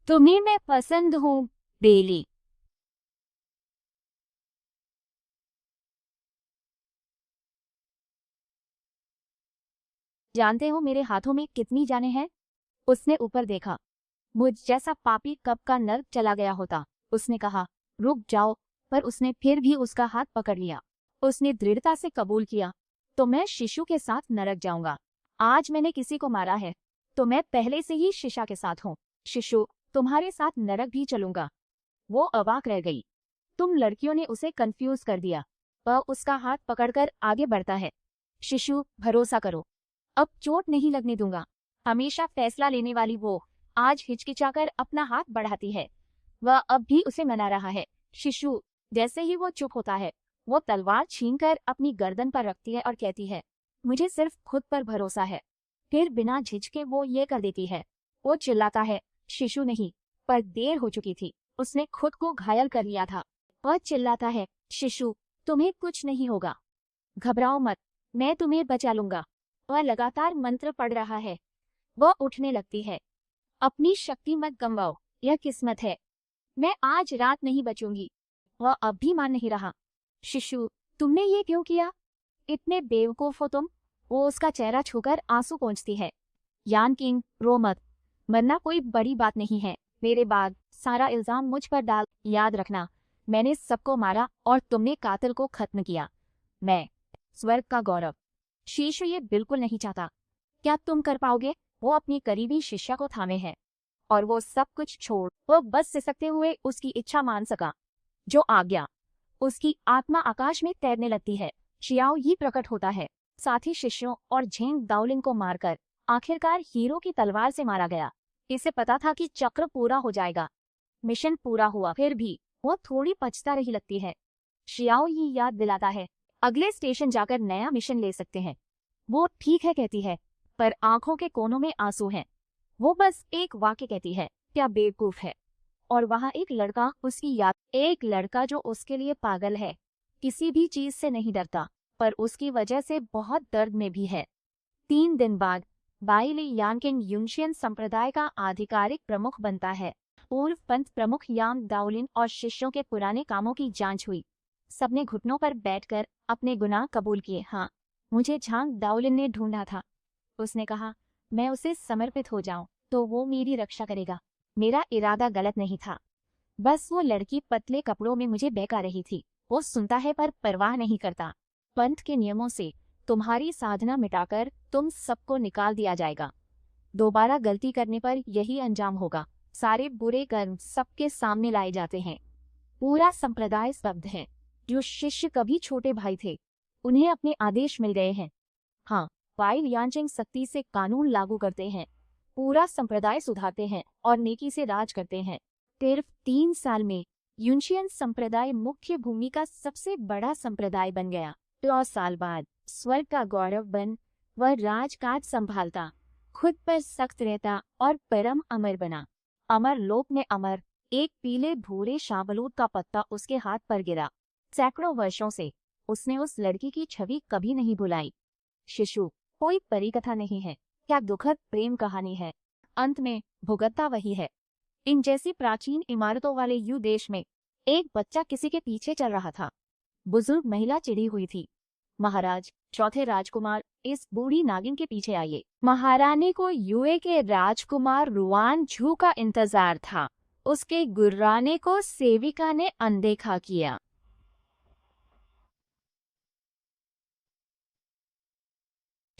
A: तुम्हें मैं पसंद हूँ। बेली, जानते हो मेरे हाथों में कितनी जानें हैं? उसने ऊपर देखा। मुझ जैसा पापी कब का नर्क चला गया होता। उसने कहा, रुक जाओ, पर उसने फिर भी उसका हाथ पकड़ लिया। उसने दृढ़ता से कबूल किया, तो मैं शिशु के साथ नरक जाऊंगा। आज मैंने किसी को मारा है, तो मैं पहले से ही शिशा के साथ हूँ। शिशु, तुम्हारे साथ नरक भी चलूंगा। वो अवाक रह गई। तुम लड़कियों ने उसे कंफ्यूज कर दिया। वह उसका हाथ पकड़कर आगे बढ़ता है। शिशु, भरोसा करो, अब चोट नहीं लगने दूंगा। हमेशा फैसला लेने वाली वो आज हिचकिचाकर अपना हाथ बढ़ाती है। वह अब भी उसे मना रहा है। शिशु, जैसे ही वो चुप होता है, वो तलवार छीनकर अपनी गर्दन पर रखती है और कहती है, मुझे सिर्फ खुद पर भरोसा है। फिर बिना झिझके वो ये कर देती है। वो चिल्लाता है, शिशु नहीं, पर देर हो चुकी थी। उसने खुद को घायल कर लिया था। वह चिल्लाता है, शिशु, तुम्हें कुछ नहीं होगा, घबराओ मत, मैं तुम्हें बचा लूंगा। वह लगातार मंत्र पढ़ रहा है। वह उठने लगती है। अपनी शक्ति मत गंवाओ, यह किस्मत है। मैं आज रात नहीं बचूंगी। वह अब भी मान नहीं रहा। शिशु, तुमने ये क्यों किया? इतने बेवकूफ हो तुम। वो उसका चेहरा छूकर आंसू पोंछती है। यान किंग, रो मत। मरना कोई बड़ी बात नहीं है। मेरे बाद सारा इल्जाम मुझ पर डाल। याद रखना, मैंने सबको मारा और तुमने कातिल को खत्म किया। मैं, स्वर्ग का गौरव। शीशु ये बिल्कुल नहीं चाहता। क्या तुम कर पाओगे? वो अपनी करीबी शिष्या को थामे है और वो सब कुछ छोड़ वो बस सिसकते हुए उसकी इच्छा मान सका। जो आज्ञा। उसकी आत्मा आकाश में तैरने लगती है। शियाओ ही प्रकट होता है। साथी शिष्यों और झेंग दाओलिन को मारकर आखिरकार हीरो की तलवार से मारा गया। इसे पता था कि चक्र पूरा हो जाएगा। मिशन पूरा हुआ, फिर भी वो थोड़ी पछता रही लगती है। शियाओ ये याद दिलाता है, अगले स्टेशन जाकर नया मिशन ले सकते हैं। वो ठीक है कहती है, पर आंखों के कोनों में आंसू हैं। वो बस एक वाक्य कहती है, क्या बेवकूफ है। और वहाँ एक लड़का उसकी याद, एक लड़का जो उसके लिए पागल है, किसी भी चीज से नहीं डरता, पर उसकी वजह से बहुत दर्द में भी है। 3 दिन बाद बाई ली यानकिंग यूनशियन संप्रदाय का आधिकारिक प्रमुख बनता है। पूर्व पंथ प्रमुख याम दाओलिन और शिष्यों के पुराने कामों की जांच हुई। सबने घुटनों पर बैठकर अपने गुनाह कबूल किए। हाँ, मुझे झांग दाओलिन ने ढूंढा था। उसने कहा, मैं उसे समर्पित हो जाऊं तो वो मेरी रक्षा करेगा। मेरा इरादा गलत नहीं था। बस वो लड़की पतले कपड़ों में मुझे बहका रही थी। वो सुनता है पर परवाह नहीं करता। पंथ के नियमों से तुम्हारी साधना मिटाकर तुम सबको निकाल दिया जाएगा। दोबारा गलती करने पर यही अंजाम होगा। सारे बुरे कर्म सबके सामने लाए जाते हैं। पूरा संप्रदाय स्तब्ध है। जो शिष्य कभी छोटे भाई थे, उन्हें अपने आदेश मिल गए हैं। हाँ, वाइल यानचिंग सख्ती से कानून लागू करते हैं, पूरा संप्रदाय सुधारते हैं और नेकी से राज करते हैं। सिर्फ 3 साल में यूनशियन संप्रदाय मुख्य भूमि का सबसे बड़ा संप्रदाय बन गया। 100 साल बाद स्वर्ग का गौरव बन वह राजकाज संभालता, खुद पर सख्त रहता और परम अमर बना। अमर लोक में अमर एक पीले भूरे शाहबलूत का पत्ता उसके हाथ पर गिरा। सैकड़ों वर्षों से उसने उस लड़की की छवि कभी नहीं भुलाई। शिशु, कोई परिकथा नहीं है, क्या दुखद प्रेम कहानी है। अंत में भुगतता वही है। इन जैसी प्राचीन इमारतों वाले यू देश में एक बच्चा किसी के पीछे चल रहा था। बुजुर्ग महिला चिढ़ी हुई थी। महाराज, चौथे राजकुमार इस बूढ़ी नागिन के पीछे आइए। महारानी को यूए के राजकुमार रुआन झू का इंतजार था। उसके गुर्राने को सेविका ने अनदेखा किया।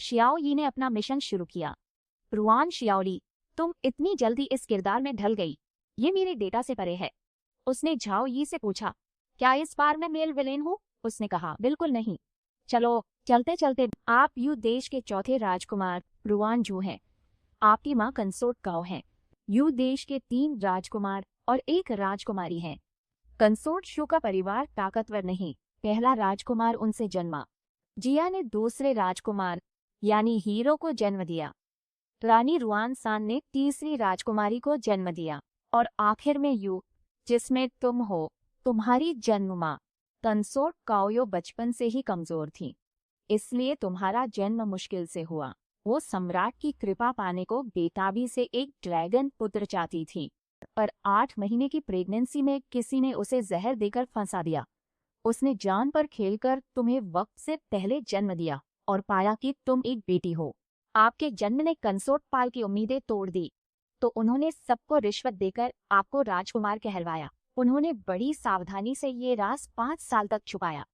A: शियाओ यी ने अपना मिशन शुरू किया। रुआन शियाओली, तुम इतनी जल्दी इस किरदार में ढल गई, ये मेरे डेटा से परे है। उसने झाओ यी से पूछा, क्या इस बार मैं मेल विलेन हूँ? उसने कहा, बिल्कुल नहीं। चलो चलते चलते, आप यू देश के चौथे राजकुमार रुआन झू हैं। आपकी माँ कंसोर्ट काओ हैं। यू देश के 3 राजकुमार और 1 राजकुमारी हैं। कंसोर्ट शू का परिवार ताकतवर नहीं, पहला राजकुमार उनसे जन्मा। जिया ने दूसरे राजकुमार यानी हीरो को जन्म दिया। रानी रुआन सान ने तीसरी राजकुमारी को जन्म दिया और आखिर में यू, जिसमें तुम हो, तुम्हारी जन्म माँ कंसोर्ट काओयो बचपन से ही कमजोर थी, इसलिए तुम्हारा जन्म मुश्किल से हुआ। वो सम्राट की कृपा पाने को बेताबी से एक ड्रैगन पुत्र चाहती थी, पर 8 महीने की प्रेगनेंसी में किसी ने उसे जहर देकर फंसा दिया। उसने जान पर खेलकर तुम्हें वक्त से पहले जन्म दिया और पाया कि तुम एक बेटी हो। आपके जन्म ने कंसोर्ट पाल की उम्मीदें तोड़ दी, तो उन्होंने सबको रिश्वत देकर आपको राजकुमार कहलवाया। उन्होंने बड़ी सावधानी से ये राज 5 साल तक छुपाया।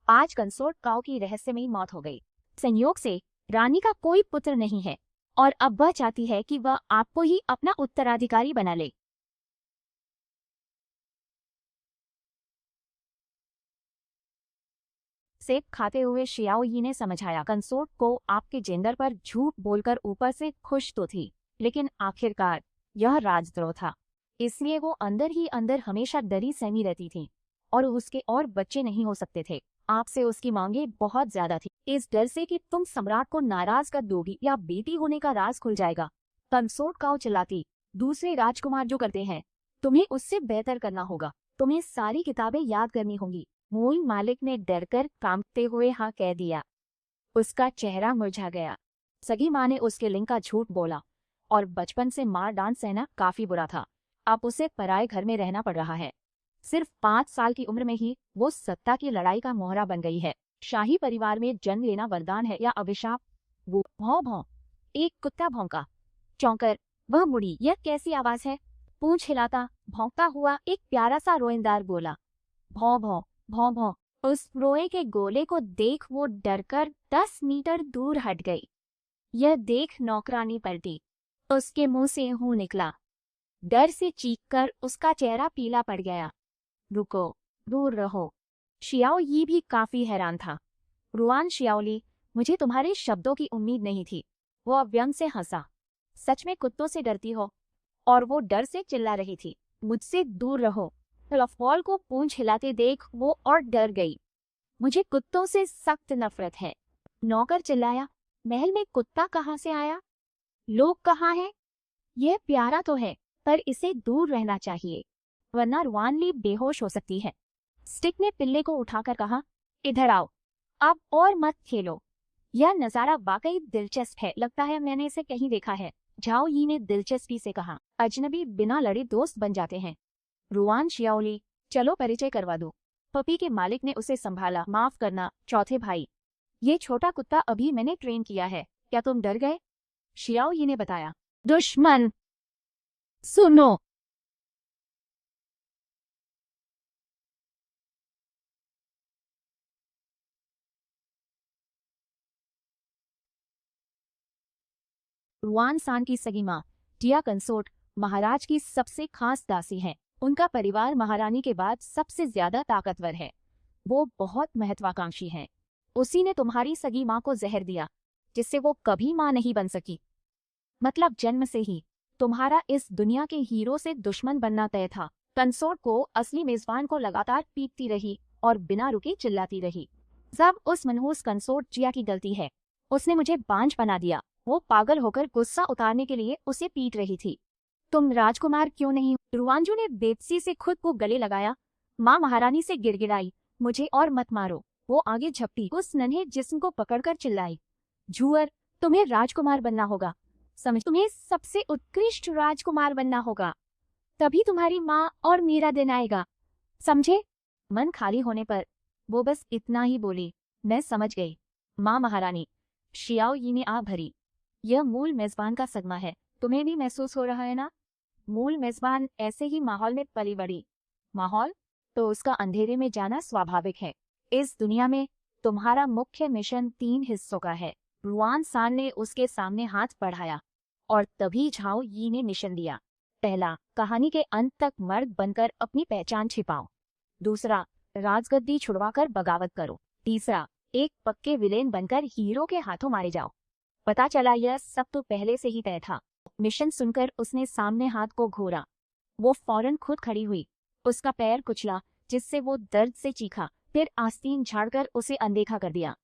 A: आज कंसोर्ट काओ की रहस्यमयी मौत हो गई। संयोग से रानी का कोई पुत्र नहीं है और अब वह चाहती है कि वह आपको ही अपना उत्तराधिकारी बना ले। सेब खाते हुए शियाओ यी ने समझाया, कंसोर्ट को आपके जेंडर पर झूठ बोलकर ऊपर से खुश तो थी, लेकिन आखिरकार यह राजद्रोह था। इसलिए वो अंदर ही अंदर हमेशा डरी सहमी रहती थी और उसके और बच्चे नहीं हो सकते थे। आपसे उसकी मांगे बहुत ज्यादा थी, इस डर से कि तुम सम्राट को नाराज कर दोगी या बेटी होने का राज खुल जाएगा। कंसोर्ट काओ चिल्लाती, दूसरे राजकुमार जो करते हैं तुम्हें उससे बेहतर करना होगा। तुम्हें सारी किताबें याद करनी होंगी। मूल मालिक ने डरकर कांपते हुए हाँ कह दिया। उसका चेहरा मुरझा गया। सगी माँ ने उसके लिंग का झूठ बोला और बचपन से मार डांट सहना काफी बुरा था। अब उसे पराए घर में रहना पड़ रहा है। सिर्फ 5 साल की उम्र में ही वो सत्ता की लड़ाई का मोहरा बन गई है। शाही परिवार में जन्म लेना वरदान है या अभिशाप? वो भौं भौं, एक कुत्ता भौंका। चौंकर वह मुड़ी। यह कैसी आवाज है? पूंछ हिलाता भौंकता हुआ एक प्यारा सा रोएंदार बोला। भौं भौं भौं भौं। उस रोए के गोले को देख वो डरकर 10 मीटर दूर हट गई। यह देख नौकरानी पलटी। उसके मुंह से हूं निकला। डर से चीखकर उसका चेहरा पीला पड़ गया। रुको, दूर रहो। शियाओ यी भी काफी हैरान था। रुआन शियाओली, मुझे तुम्हारे शब्दों की उम्मीद नहीं थी। वो अव्यंग से हंसा। सच में कुत्तों से डरती हो? और वो डर से चिल्ला रही थी, मुझसे दूर रहो। लफॉल को पूंछ हिलाते देख वो और डर गई। मुझे कुत्तों से सख्त नफरत है। नौकर चिल्लाया, महल में कुत्ता कहाँ से आया? लोग कहाँ हैं? यह प्यारा तो है, पर इसे दूर रहना चाहिए, वरना रुआनली बेहोश हो सकती है। स्टिक ने पिल्ले को उठाकर कहा, इधर आओ, अब और मत खेलो। यह नजारा वाकई दिलचस्प है, लगता है मैंने इसे कहीं देखा है। झाओ यी ने दिलचस्पी से कहा, अजनबी बिना लड़े दोस्त बन जाते हैं। रुआन शियाओली, चलो परिचय करवा दो। पपी के मालिक ने उसे संभाला। माफ करना चौथे भाई, ये छोटा कुत्ता अभी मैंने ट्रेन किया है। क्या तुम डर गए? शियाओ यी ने बताया। दुश्मन, सुनो। रुआन सान की सगी माँ टिया कंसोर्ट महाराज की सबसे खास दासी है। उनका परिवार महारानी के बाद सबसे ज्यादा ताकतवर है। वो बहुत महत्वाकांक्षी है। उसी ने तुम्हारी सगी माँ को जहर दिया, जिससे वो कभी माँ नहीं बन सकी। मतलब जन्म से ही तुम्हारा इस दुनिया के हीरो से दुश्मन बनना तय था। कंसोर्ट को असली मेजबान को लगातार पीटती रही और बिना रुके चिल्लाती रही। सब उस मनहूस कंसोर्ट जिया की गलती है। उसने मुझे बांझ बना दिया। वो पागल होकर गुस्सा उतारने के लिए उसे पीट रही थी। तुम राजकुमार क्यों नहीं? रुआंजू ने बेबसी से खुद को गले लगाया। माँ महारानी से गिड़गिड़ाई, मुझे और मत मारो। वो आगे झपटी, उस नन्हे जिस्म को पकड़कर चिल्लाई, झूअर, तुम्हें राजकुमार बनना होगा। समझ, तुम्हें सबसे उत्कृष्ट राजकुमार बनना होगा, तभी तुम्हारी माँ और मेरा दिन आएगा, समझे? मन खाली होने पर वो बस इतना ही बोली, मैं समझ गई माँ महारानी। शियाओ यी ने आ भरी। यह मूल मेजबान का सदमा है, तुम्हें भी महसूस हो रहा है ना? मूल मेजबान ऐसे ही माहौल में पली बड़ी। माहौल तो उसका अंधेरे में जाना स्वाभाविक है। इस दुनिया में तुम्हारा मुख्य मिशन 3 हिस्सों का है। रुआन सान ने उसके सामने हाथ बढ़ाया और तभी झाओ यी ने मिशन दिया। पहला, कहानी के अंत तक मर्द बनकर अपनी पहचान छिपाओ। दूसरा, राजगद्दी छुड़वाकर बगावत करो। तीसरा, एक पक्के विलेन बनकर हीरो के हाथों मारे जाओ। पता चला यह सब तो पहले से ही तय था। मिशन सुनकर उसने सामने हाथ को घोरा। वो फौरन खुद खड़ी हुई। उसका पैर कुचला, जिससे वो दर्द से चीखा, फिर आस्तीन झाड़कर उसे अनदेखा कर दिया।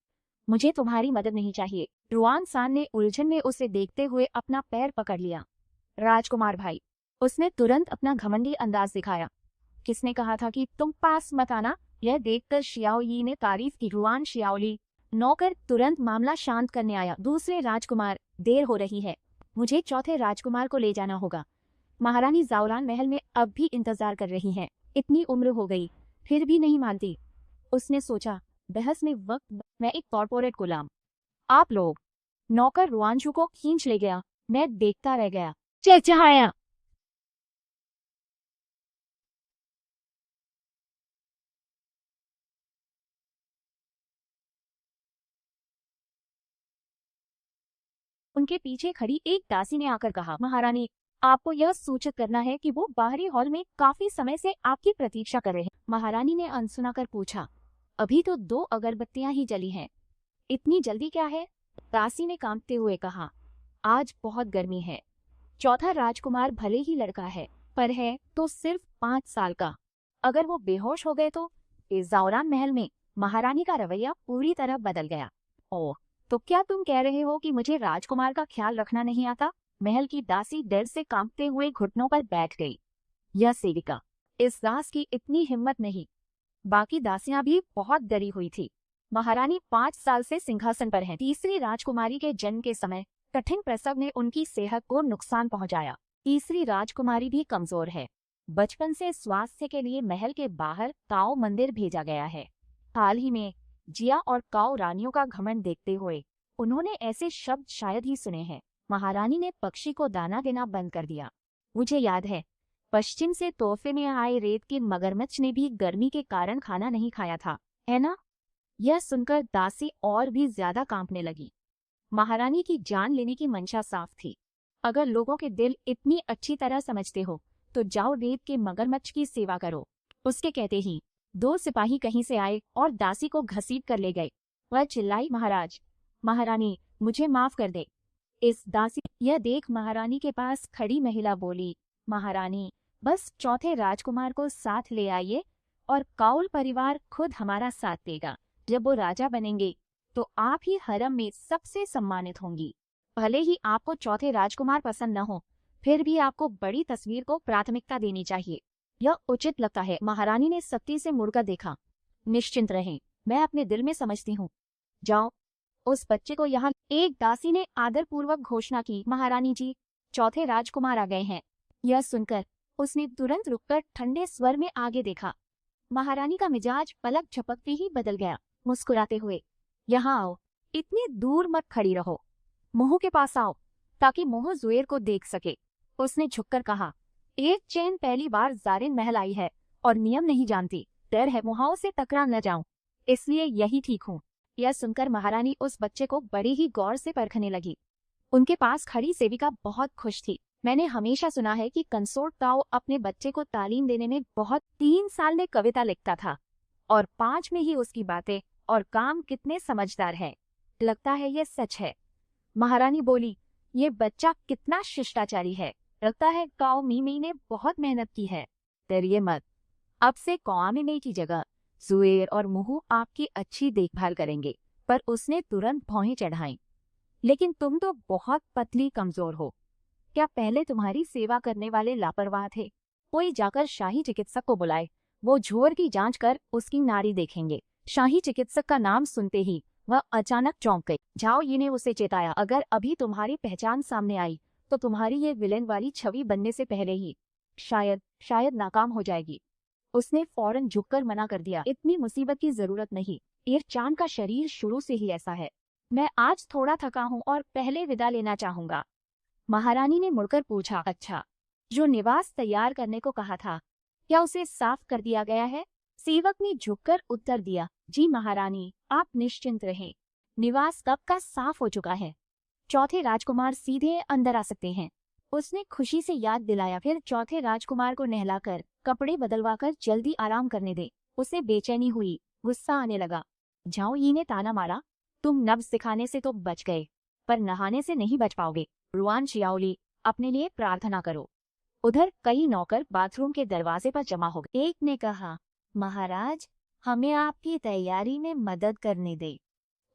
A: मुझे तुम्हारी मदद नहीं चाहिए। रुआन सान ने उलझन में उसे देखते हुए अपना पैर पकड़ लिया। राजकुमार भाई, उसने तुरंत अपना घमंडी अंदाज दिखाया। किसने कहा था कि तुम पास मत आना? यह देखकर शियाओ यी ने तारीफ की। रुआन शियाओली, नौकर तुरंत मामला शांत करने आया। दूसरे राजकुमार, देर हो रही है, मुझे चौथे राजकुमार को ले जाना होगा। महारानी जाओलान महल में अब भी इंतजार कर रही हैं। इतनी उम्र हो गई, फिर भी नहीं मानती। उसने सोचा, बहस में वक्त, मैं एक कॉर्पोरेट गुलाम। आप लोग। नौकर रुआंशु को खींच ले गया। मैं देखता रह गया। चहचहाया। उनके पीछे खड़ी एक दासी ने आकर कहा, महारानी, आपको यह सूचित करना है कि वो बाहरी हॉल में काफी समय से आपकी प्रतीक्षा कर रहे हैं। महारानी ने अनसुना कर पूछा, अभी तो 2 अगरबत्तियां ही जली हैं, इतनी जल्दी क्या है? दासी ने कांपते हुए कहा, आज बहुत गर्मी है। चौथा राजकुमार भले ही लड़का है, पर है तो सिर्फ 5 साल का। अगर वो बेहोश हो गए तो? इस जाओरान महल में महारानी का रवैया पूरी तरह बदल गया। ओह, तो क्या तुम कह रहे हो कि मुझे राजकुमार का ख्याल रखना नहीं आता? महल की दासी डर से कांपते हुए घुटनों पर बैठ गई। यह सेविका, इस दास की इतनी हिम्मत नहीं। बाकी दासियां भी बहुत डरी हुई थी। महारानी 5 साल से सिंहासन पर हैं। तीसरी राजकुमारी के जन्म के समय कठिन प्रसव ने उनकी सेहत को नुकसान पहुंचाया। तीसरी राजकुमारी भी कमजोर है। बचपन से स्वास्थ्य के लिए महल के बाहर काओ मंदिर भेजा गया है। हाल ही में जिया और काओ रानियों का घमंड देखते हुए उन्होंने ऐसे शब्द शायद ही सुने हैं। महारानी ने पक्षी को दाना देना बंद कर दिया। मुझे याद है, पश्चिम से तोहफे में आए रेत के मगरमच्छ ने भी गर्मी के कारण खाना नहीं खाया था, है ना? यह सुनकर दासी और भी ज्यादा कांपने लगी। महारानी की जान लेने की मंशा साफ थी। अगर लोगों के दिल इतनी अच्छी तरह समझते हो तो जाओ रेत के मगरमच्छ की सेवा करो। उसके कहते ही 2 सिपाही कहीं से आए और दासी को घसीट कर ले गए। वह चिल्लाई, महाराज, महारानी, मुझे माफ कर दे। इस दासी यह देख महारानी के पास खड़ी महिला बोली, महारानी, बस चौथे राजकुमार को साथ ले आइए और काउल परिवार खुद हमारा साथ देगा। जब वो राजा बनेंगे तो आप ही हरम में सबसे सम्मानित होंगी। भले ही आपको चौथे राजकुमार पसंद न हो, फिर भी आपको बड़ी तस्वीर को प्राथमिकता देनी चाहिए। यह उचित लगता है। महारानी ने सख्ती से मुड़कर देखा। निश्चिंत रहें, मैं अपने दिल में समझती हूँ। जाओ, उस बच्चे को यहाँ। एक दासी ने आदरपूर्वक घोषणा की, महारानी जी, चौथे राजकुमार आ गए हैं। यह सुनकर उसने तुरंत रुककर ठंडे स्वर में आगे देखा। महारानी का मिजाज पलक झपकते ही बदल गया। मुस्कुराते हुए, यहाँ आओ, इतनी दूर मत खड़ी रहो, मोहू के पास आओ ताकि मोहू जुएर को देख सके। उसने झुककर कहा, एक चैन पहली बार जारिन महल आई है और नियम नहीं जानती। डर है मोहाओं से टकरा न जाऊं, इसलिए यही ठीक हूँ। यह सुनकर महारानी उस बच्चे को बड़ी ही गौर से परखने लगी। उनके पास खड़ी सेविका बहुत खुश थी। मैंने हमेशा सुना है कि कंसोर्ट ताओ अपने बच्चे को तालीम देने में बहुत 3 साल में कविता लिखता था और 5 में ही उसकी बातें और काम कितने समझदार है। लगता है ये सच है। महारानी बोली, ये बच्चा कितना शिष्टाचारी है। लगता है काओ मीमी ने बहुत मेहनत की है। डरिए मत, अब से काओ मीमी की जगह जुएर और मुहू आपकी अच्छी देखभाल करेंगे। पर उसने तुरंत भौहें चढ़ाई। लेकिन तुम तो बहुत पतली कमजोर हो। क्या पहले तुम्हारी सेवा करने वाले लापरवाह थे? कोई जाकर शाही चिकित्सक को बुलाए, वो झोर की जांच कर उसकी नाड़ी देखेंगे। शाही चिकित्सक का नाम सुनते ही वह अचानक चौंक गई। झाओ यी ने उसे चेताया, अगर अभी तुम्हारी पहचान सामने आई तो तुम्हारी ये विलेन वाली छवि बनने से पहले ही शायद नाकाम हो जाएगी। उसने फौरन झुककर मना कर दिया, इतनी मुसीबत की जरूरत नहीं। ईरचान का शरीर शुरू से ही ऐसा है। मैं आज थोड़ा थका हूँ और पहले विदा लेना चाहूंगा। महारानी ने मुड़कर पूछा, अच्छा, जो निवास तैयार करने को कहा था, क्या उसे साफ कर दिया गया है? सेवक ने झुककर उत्तर दिया, जी महारानी, आप निश्चिंत रहें, निवास कब का साफ हो चुका है। चौथे राजकुमार सीधे अंदर आ सकते हैं। उसने खुशी से याद दिलाया, फिर चौथे राजकुमार को नहलाकर कपड़े बदलवाकर जल्दी आराम करने दे। उसे बेचैनी हुई, गुस्सा आने लगा। झाओ यी ने ताना मारा, तुम नब्ज सिखाने से तो बच गए, पर नहाने से नहीं बच पाओगे। रुआन शियाओली, अपने लिए प्रार्थना करो। उधर कई नौकर बाथरूम के दरवाजे पर जमा हो गए। एक ने कहा, महाराज, हमें आपकी तैयारी में मदद करने दे।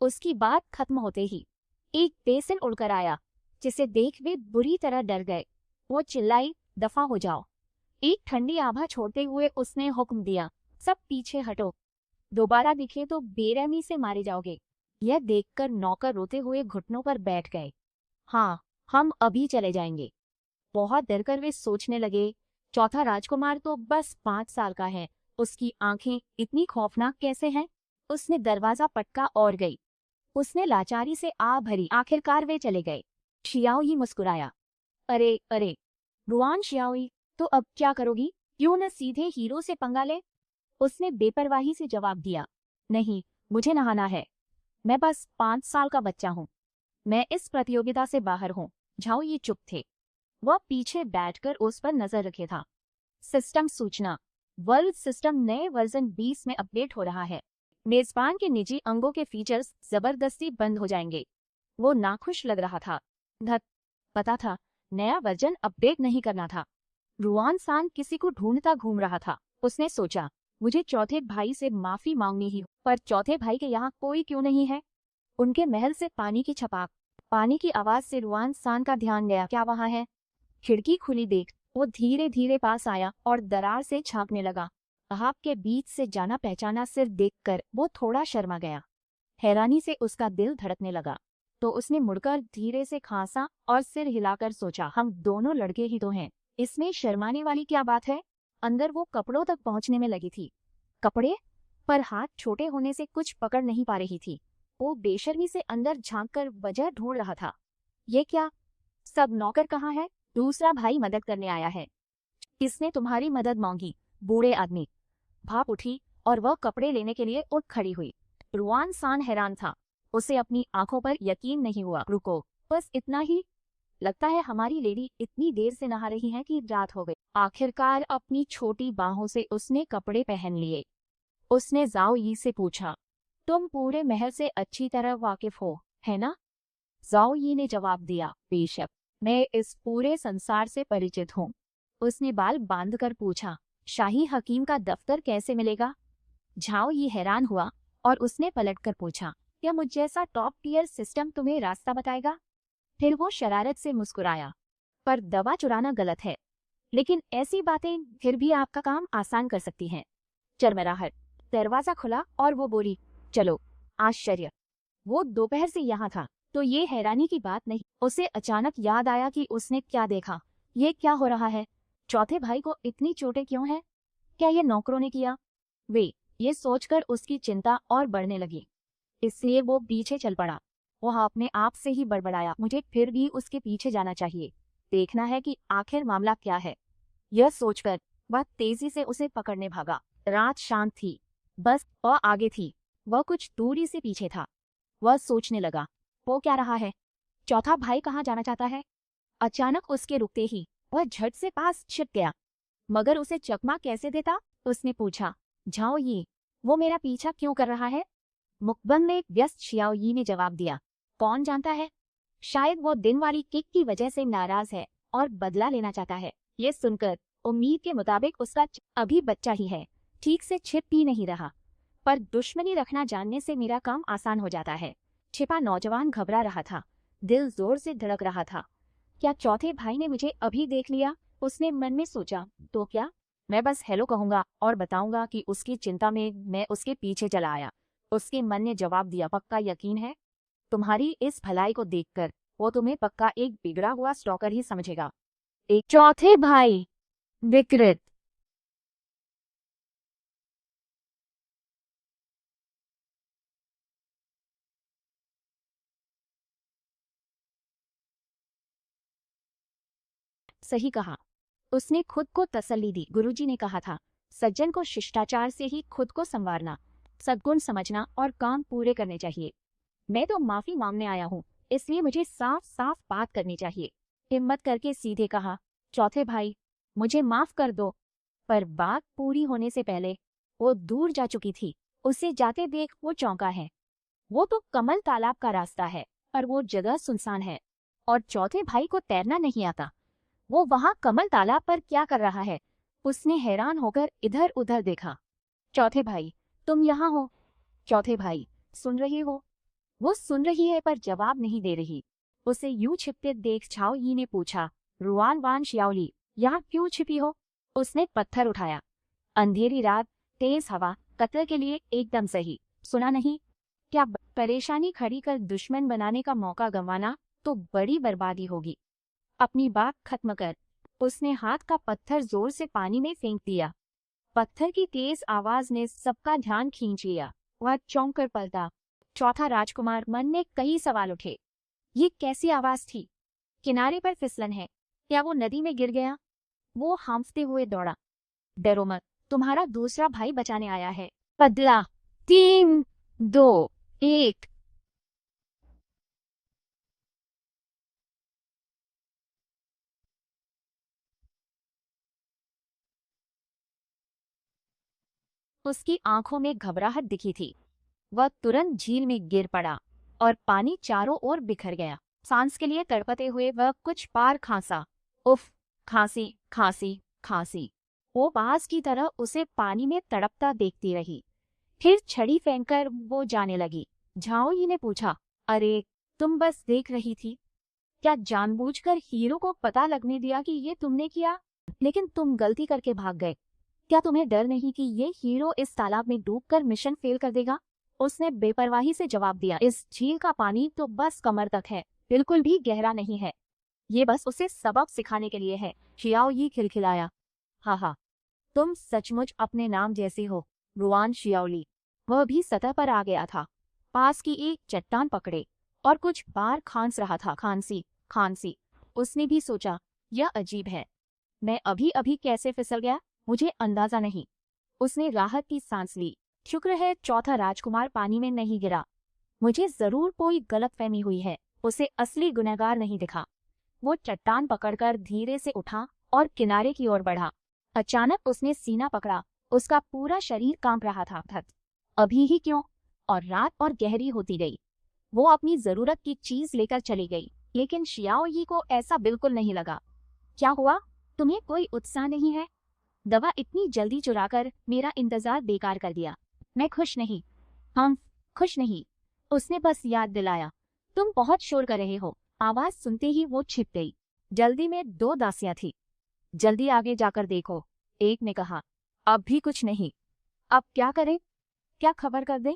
A: उसकी बात खत्म होते ही एक बेसिन उड़कर आया, जिसे देख वे बुरी तरह डर गए। वो चिल्लाई, दफा हो जाओ। एक ठंडी आभा छोड़ते हुए उसने हुक्म दिया, सब पीछे हटो, दोबारा दिखे तो बेरहमी से मारे जाओगे। यह देखकर नौकर रोते हुए घुटनों पर बैठ गए। हाँ, हम अभी चले जाएंगे। बहुत डरकर वे सोचने लगे, चौथा राजकुमार तो बस 5 साल का है, उसकी आंखें इतनी खौफनाक कैसे हैं? उसने दरवाजा पटका और गई। उसने लाचारी से आ भरी। आखिरकार वे चले गए। शियाओई मुस्कुराया, अरे रुआन शियाओई, तो अब क्या करोगी? क्यों न सीधे हीरो से पंगा ले? उसने बेपरवाही से जवाब दिया, नहीं, मुझे नहाना है। मैं बस 5 साल का बच्चा हूँ। मैं इस प्रतियोगिता से बाहर हूँ। झाओ ये चुप थे। वह पीछे बैठकर उस पर नजर रखे था। सिस्टम सूचना, वर्ल्ड सिस्टम नए वर्जन 20 में अपडेट हो रहा है। मेजबान के निजी अंगों के फीचर्स जबरदस्ती बंद हो जाएंगे। वो नाखुश लग रहा था। धत, पता था, नया वर्जन अपडेट नहीं करना था। रुआन सान किसी को ढूंढता घूम रहा था। उसने सोचा, मुझे चौथे भाई से माफी मांगनी ही हो, पर चौथे भाई के यहाँ कोई क्यों नहीं है? उनके महल से पानी की छपाक, पानी की आवाज से रुआन सान का ध्यान गया, क्या वहाँ है? खिड़की खुली देख वो धीरे धीरे पास आया और दरार से झांकने लगा। आपके बीच से जाना पहचाना सिर देखकर वो थोड़ा शर्मा गया। हैरानी से उसका दिल धड़कने लगा। तो उसने मुड़कर धीरे से खांसा और सिर हिलाकर सोचा, हम दोनों लड़के ही तो हैं, इसमें शर्माने वाली क्या बात है। अंदर वो कपड़ों तक पहुंचने में लगी थी। कपड़े? पर हाथ छोटे होने से कुछ पकड़ नहीं पा रही थी। वो बेशर्मी से अंदर झांककर वजह ढूंढ रहा था। ये क्या? सब नौकर कहाँ है? दूसरा भाई मदद करने आया है। किसने तुम्हारी मदद मांगी? बूढ़े आदमी। भाप उठी और वह कपड़े लेने के लिए उठ खड़ी हुई। रुआन सान हैरान था। उसे अपनी आंखों पर यकीन नहीं हुआ। रुको, बस इतना ही? लगता है हमारी लेडी इतनी देर से नहा रही है कि रात हो गई। आखिरकार अपनी छोटी बाहों से उसने कपड़े पहन लिए। उसने जाओ यी से पूछा, तुम पूरे महल से अच्छी तरह वाकिफ हो, है ना? जाओ यी ने जवाब दिया, बेशक, मैं इस पूरे संसार से परिचित हूँ। उसने बाल बांधकर पूछा, शाही हकीम का दफ्तर कैसे मिलेगा? झाओ यी हैरान हुआ और उसने पलटकर पूछा, क्या मुझ जैसा टॉप टियर सिस्टम तुम्हें रास्ता बताएगा? फिर वो शरारत से मुस्कुराया, पर दवा चुराना गलत है, लेकिन ऐसी बातें फिर भी आपका काम आसान कर सकती हैं। चरमराहट। दरवाजा खुला और वो बोली, चलो। आश्चर्य। वो दोपहर से यहाँ था, तो ये हैरानी की बात नहीं। उसे अचानक याद आया कि उसने क्या देखा। ये क्या हो रहा है? चौथे भाई को इतनी चोटें क्यों हैं? क्या ये नौकरों ने किया? ये सोचकर उसकी चिंता और बढ़ने लगी। इसलिए वो पीछे चल पड़ा। वह अपने आप से ही बड़बड़ाया, मुझे फिर भी उसके पीछे जाना चाहिए, देखना है कि आखिर मामला क्या है। यह सोचकर वह तेजी से उसे पकड़ने भागा। रात शांत थी, बस वह आगे थी, वह कुछ दूरी से पीछे था। वह सोचने लगा, वो क्या रहा है? चौथा भाई कहाँ जाना चाहता है? अचानक उसके रुकते ही वह झट से पास छिप गया। मगर उसे चकमा कैसे देता? उसने पूछा, झाओ यी, वो मेरा पीछा क्यों कर रहा है? मुकबंद में व्यस्त शियाओ यी ने जवाब दिया, कौन जानता है, शायद वो दिन वाली किक की वजह से नाराज है और बदला लेना चाहता है। ये सुनकर उम्मीद के मुताबिक उसका अभी बच्चा ही है, ठीक से छिप भी नहीं रहा, पर दुश्मनी रखना जानने से मेरा काम आसान हो जाता है। छिपा नौजवान घबरा रहा था, दिल जोर से धड़क रहा था। क्या चौथे भाई ने मुझे अभी देख लिया? उसने मन में सोचा, तो क्या, मैं बस हेलो कहूंगा और बताऊंगा कि उसकी चिंता में मैं उसके पीछे चला आया। उसके मन ने जवाब दिया, पक्का यकीन है? तुम्हारी इस भलाई को देखकर वो तुम्हें पक्का एक बिगड़ा हुआ स्टॉकर ही समझेगा। एक चौथे भाई, विकृत। सही कहा, उसने खुद को तसल्ली दी। गुरुजी ने कहा था, सज्जन को शिष्टाचार से ही खुद को संवारना, सद्गुण समझना और काम पूरे करने चाहिए। मैं तो माफी मांगने आया हूँ, इसलिए मुझे साफ साफ बात करनी चाहिए। हिम्मत करके सीधे कहा, चौथे भाई, मुझे माफ कर दो। पर बात पूरी होने से पहले वो दूर जा चुकी थी। उसे जाते देख वो चौंका है। वो तो कमल तालाब का रास्ता है, पर वो जगह सुनसान है और चौथे भाई को तैरना नहीं आता। वो वहां कमल तालाब पर क्या कर रहा है? उसने हैरान होकर इधर उधर देखा। चौथे भाई, तुम यहाँ हो? चौथे भाई, सुन रही हो? वो सुन रही है पर जवाब नहीं दे रही। उसे यूं छिपते देख छाओ यी ने पूछा, रुआन वान शियाओली, यहाँ क्यों छिपी हो? उसने पत्थर उठाया। अंधेरी रात, तेज हवा, कत्ल के लिए एकदम सही। सुना नहीं? क्या परेशानी खड़ी कर दुश्मन बनाने का मौका गंवाना तो बड़ी बर्बादी होगी। अपनी बात खत्म कर। उसने हाथ का पत्थर जोर से पानी में फेंक दिया। पत्थर की तेज आवाज ने सबका ध्यान खींच लिया। वह चौंक कर पलटा। चौथा राजकुमार, मन में कई सवाल उठे। ये कैसी आवाज थी? किनारे पर फिसलन है, क्या वो नदी में गिर गया? वो हांफते हुए दौड़ा। डरो मत, तुम्हारा दूसरा भाई बचाने आया है। बदला 3, 2, 1। उसकी आंखों में घबराहट दिखी थी। वह तुरंत झील में गिर पड़ा और पानी चारों ओर बिखर गया। सांस के लिए तड़पते हुए वह कुछ पार खांसा। उफ, खांसी खांसी खांसी। वो बाज की तरह उसे पानी में तड़पता देखती रही। फिर छड़ी फेंककर वो जाने लगी। झाओई ने पूछा, अरे, तुम बस देख रही थी? क्या जानबूझकर हीरो को पता लगने दिया कि ये तुमने किया? लेकिन तुम गलती करके भाग गए। क्या तुम्हें डर नहीं कि ये हीरो इस तालाब में डूबकर मिशन फेल कर देगा? उसने बेपरवाही से जवाब दिया, इस झील का पानी तो बस कमर तक है, बिल्कुल भी गहरा नहीं है। ये बस उसे सबक सिखाने के लिए है। शियाओ यी खिलखिलाया, हाँ, तुम सचमुच अपने नाम जैसे हो, रुआन शियाओली। वह भी सतह पर आ गया था, पास की एक चट्टान पकड़े और कुछ बार खांस रहा था। खांसी खांसी। उसने भी सोचा, यह अजीब है, मैं अभी अभी कैसे फिसल गया, मुझे अंदाजा नहीं। उसने राहत की सांस ली। शुक्र है चौथा राजकुमार पानी में नहीं गिरा। मुझे जरूर कोई गलतफहमी हुई है। उसे असली गुनहगार नहीं दिखा। वो चट्टान पकड़कर धीरे से उठा और किनारे की ओर बढ़ा। अचानक उसने सीना पकड़ा, उसका पूरा शरीर कांप रहा था। अभी ही क्यों? और रात और गहरी होती गई। वो अपनी जरूरत की चीज लेकर चली गई, लेकिन शियाओ यी को ऐसा बिल्कुल नहीं लगा। क्या हुआ? तुम्हें कोई उत्साह नहीं है? दवा इतनी जल्दी चुराकर मेरा इंतजार बेकार कर दिया। मैं खुश नहीं। हम खुश नहीं। उसने बस याद दिलाया, तुम बहुत शोर कर रहे हो। आवाज सुनते ही वो छिप गई। जल्दी में 2 दासियां थी। जल्दी आगे जाकर देखो, एक ने कहा। अब भी कुछ नहीं। अब क्या करें? क्या खबर कर दें?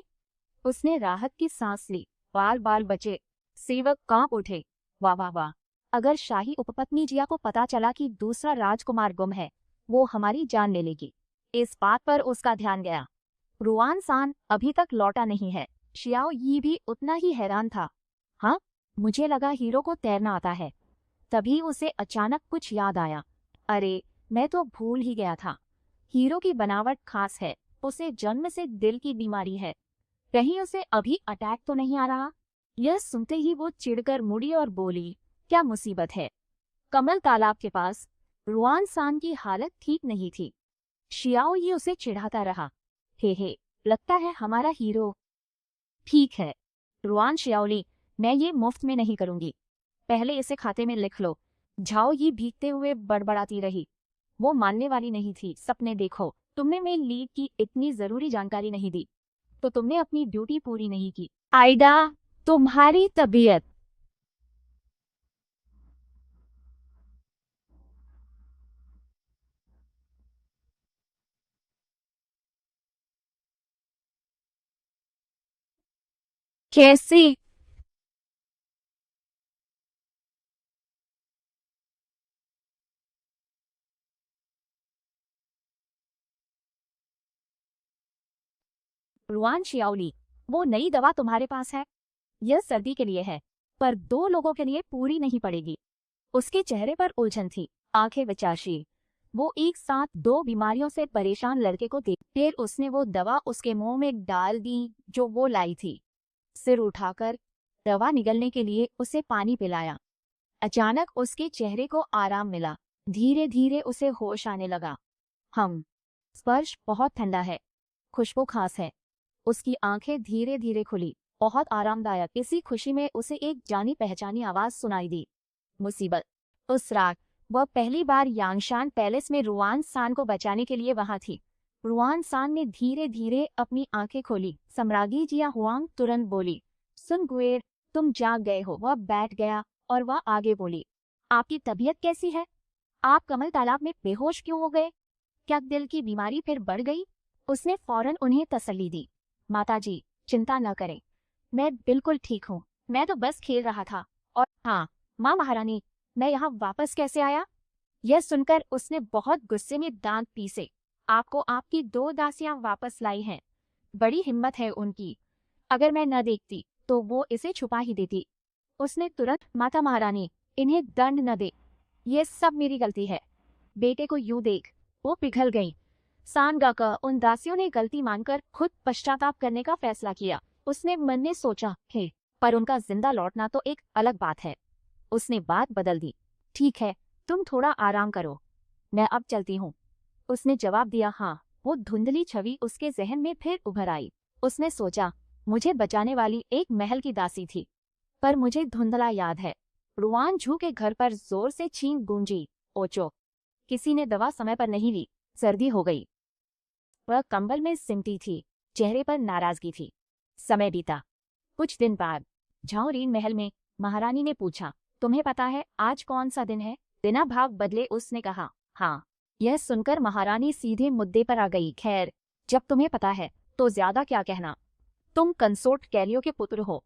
A: उसने राहत की सांस ली। बाल बाल बचे। सेवक कांप उठे। वाह वाह वाह, अगर शाही उपपत्नी जिया को पता चला कि दूसरा राजकुमार गुम है, वो हमारी जान ले लेगी। इस बात पर उसका ध्यान गया। रुआन सान अभी तक लौटा नहीं है। शियाओ यी भी उतना ही हैरान था। हाँ, मुझे लगा हीरो को तैरना आता है। तभी उसे अचानक कुछ याद आया। अरे, मैं तो भूल ही गया था। हीरो की बनावट खास है। उसे जन्म से दिल की बीमारी है। कहीं उसे अभी अटैक तो नहीं आ रहा? यह सुनते ही वो चिढ़कर मुड़ी और बोली, क्या मुसीबत है? कमल तालाब के पास रुआन सान की हालत ठीक नहीं थी। शियाओ ये उसे चिढ़ाता रहा। हे, लगता है हमारा हीरो। ठीक है रुआन शियाओली, मैं ये मुफ्त में नहीं करूंगी। पहले इसे खाते में लिख लो। झाओ ये भीगते हुए बड़बड़ाती रही। वो मानने वाली नहीं थी। सपने देखो, तुमने मेरी लीड की इतनी जरूरी जानकारी नहीं दी, तो तुमने अपनी ड्यूटी पूरी नहीं की। आइडा, तुम्हारी तबीयत कैसी? रुआन शियाओली, वो नई दवा तुम्हारे पास है? यह सर्दी के लिए है, पर 2 लोगों के लिए पूरी नहीं पड़ेगी। उसके चेहरे पर उलझन थी, आंखें विचारशील। वो एक साथ 2 बीमारियों से परेशान लड़के को देख, फिर उसने वो दवा उसके मुंह में डाल दी जो वो लाई थी। सिर उठाकर दवा निगलने के लिए उसे पानी पिलाया। अचानक उसके चेहरे को आराम मिला। धीरे धीरे उसे होश आने लगा। हम स्पर्श बहुत ठंडा है, खुशबू खास है। उसकी आंखें धीरे धीरे खुली। बहुत आरामदायक। इसी खुशी में उसे एक जानी पहचानी आवाज सुनाई दी। मुसीबत। उस रात वह पहली बार यांगशान पैलेस में रुआन सान को बचाने के लिए वहां थी। रुआन सान ने धीरे धीरे अपनी आंखें खोली। सम्राज्ञी जिया हुआंग तुरंत बोली, सुन गुएर, तुम जाग गए हो। वह बैठ गया और वह आगे बोली, आपकी तबीयत कैसी है? आप कमल तालाब में बेहोश क्यों हो गए? क्या दिल की बीमारी फिर बढ़ गई? उसने फौरन उन्हें तसल्ली दी। माताजी, चिंता न करें, मैं बिल्कुल ठीक हूँ। मैं तो बस खेल रहा था। और हाँ, माँ महारानी, मैं यहाँ वापस कैसे आया? यह सुनकर उसने बहुत गुस्से में दांत पीसे। आपको आपकी 2 दासियां वापस लाई हैं। बड़ी हिम्मत है उनकी। अगर मैं न देखती तो वो इसे छुपा ही देती। उसने तुरंत, माता महारानी, इन्हें दंड न दे, ये सब मेरी गलती है। बेटे को यूं देख। वो पिघल गई। सांगाका उन दासियों ने गलती मानकर खुद पश्चाताप करने का फैसला किया। उसने मन में सोचा, हे, पर उनका जिंदा लौटना तो एक अलग बात है। उसने बात बदल दी। ठीक है, तुम थोड़ा आराम करो, मैं अब चलती हूँ। उसने जवाब दिया। हाँ। वो धुंधली छवि उसके जहन में फिर उभर आई। उसने सोचा, मुझे बचाने वाली एक महल की दासी थी, पर मुझे धुंधला याद है। रुआन झू के घर पर जोर से छींक गूंजी। ओचो, किसी ने दवा समय पर नहीं ली। सर्दी हो गई। वह कंबल में सिमटी थी। चेहरे पर नाराजगी थी। समय बीता। कुछ दिन बाद झाओरीन महल में महारानी ने पूछा, तुम्हें पता है आज कौन सा दिन है? बिना भाव बदले उसने कहा, हाँ। यह सुनकर महारानी सीधे मुद्दे पर आ गई। खैर, जब तुम्हें पता है तो ज्यादा क्या कहना। तुम कंसोर्ट कैलियो के पुत्र हो,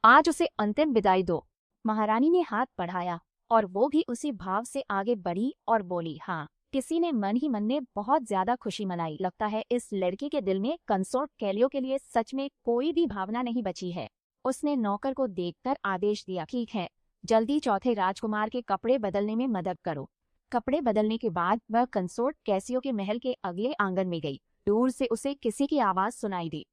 A: आज उसे अंतिम विदाई दो। महारानी ने हाथ बढ़ाया और वो भी उसी भाव से आगे बढ़ी और बोली, हाँ। किसी ने मन ही मन में बहुत ज्यादा खुशी मनाई। लगता है इस लड़की के दिल में कंसोर्ट कैलियो के लिए सच में कोई भी भावना नहीं बची है। उसने नौकर को देखकर आदेश दिया, ठीक है, जल्दी चौथे राजकुमार के कपड़े बदलने में मदद करो। कपड़े बदलने के बाद वह कंसोर्ट कैसियो के महल के अगले आंगन में गई। दूर से उसे किसी की आवाज सुनाई दी,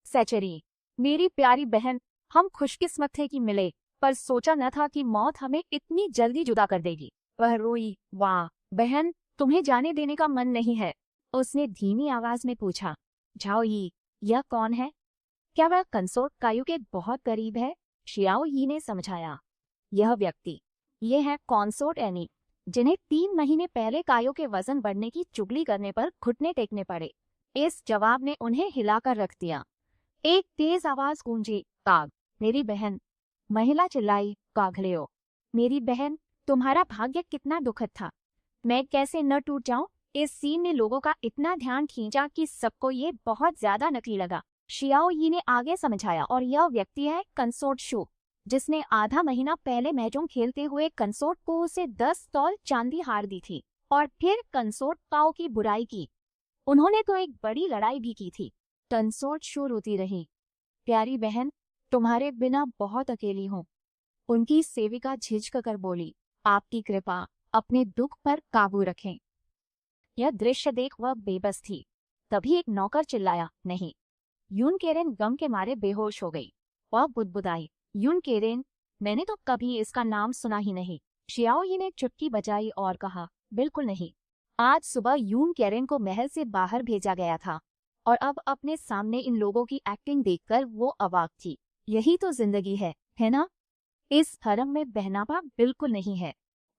A: सेचरी, मेरी प्यारी बहन, हम खुशकिस्मत थे कि मिले, पर सोचा न था कि मौत हमें इतनी जल्दी जुदा कर देगी। वह रोई। वाह बहन, तुम्हें जाने देने का मन नहीं है? उसने धीमी आवाज में पूछा। झाओ यी, यह कौन है? क्या वह कंसोर्ट कायू के बहुत करीब है? शियाओ यी ने समझाया। यह व्यक्ति, ये है कंसोर्ट एनी, जिन्हें 3 महीने पहले कायो के वजन बढ़ने की चुगली करने पर घुटने टेकने पड़े। इस जवाब ने उन्हें हिलाकर रख दिया। एक तेज आवाज गूंजी, काग, मेरी बहन। महिला चिल्लाई, काघलेओ, मेरी बहन, तुम्हारा भाग्य कितना दुखद था, मैं कैसे न टूट जाऊं। इस सीन ने लोगों का इतना ध्यान खींचा कि सबको ये बहुत ज्यादा नकली लगा। शियाओ यी ने आगे समझाया, और यह व्यक्ति है कंसोर्ट शू, जिसने आधा महीना पहले महजूम खेलते हुए कंसोर्ट को उसे 10 तौल चांदी हार दी थी, और फिर कंसोर्ट काओ की बुराई की। उन्होंने तो एक बड़ी लड़ाई भी की थी। कंसोर्ट शू रोती रही, प्यारी बहन, तुम्हारे बिना बहुत अकेली हूँ। उनकी सेविका झिझक कर बोली, आपकी कृपा, अपने दुख पर काबू रखें। यह दृश्य देख वह बेबस थी। तभी एक नौकर चिल्लाया, नहीं। यून केरेन गम के मारे बेहोश हो गई। वह बुदबुदाई, यून केरेन, मैंने तो कभी इसका नाम सुना ही नहीं। शियाओ यी ने चुटकी बजाई और कहा, बिल्कुल नहीं। आज सुबह यून केरेन को महल से बाहर भेजा गया था, और अब अपने सामने इन लोगों की एक्टिंग देखकर वो अवाक थी। यही तो जिंदगी है ना? इस हरम में बहनापा बिल्कुल नहीं है।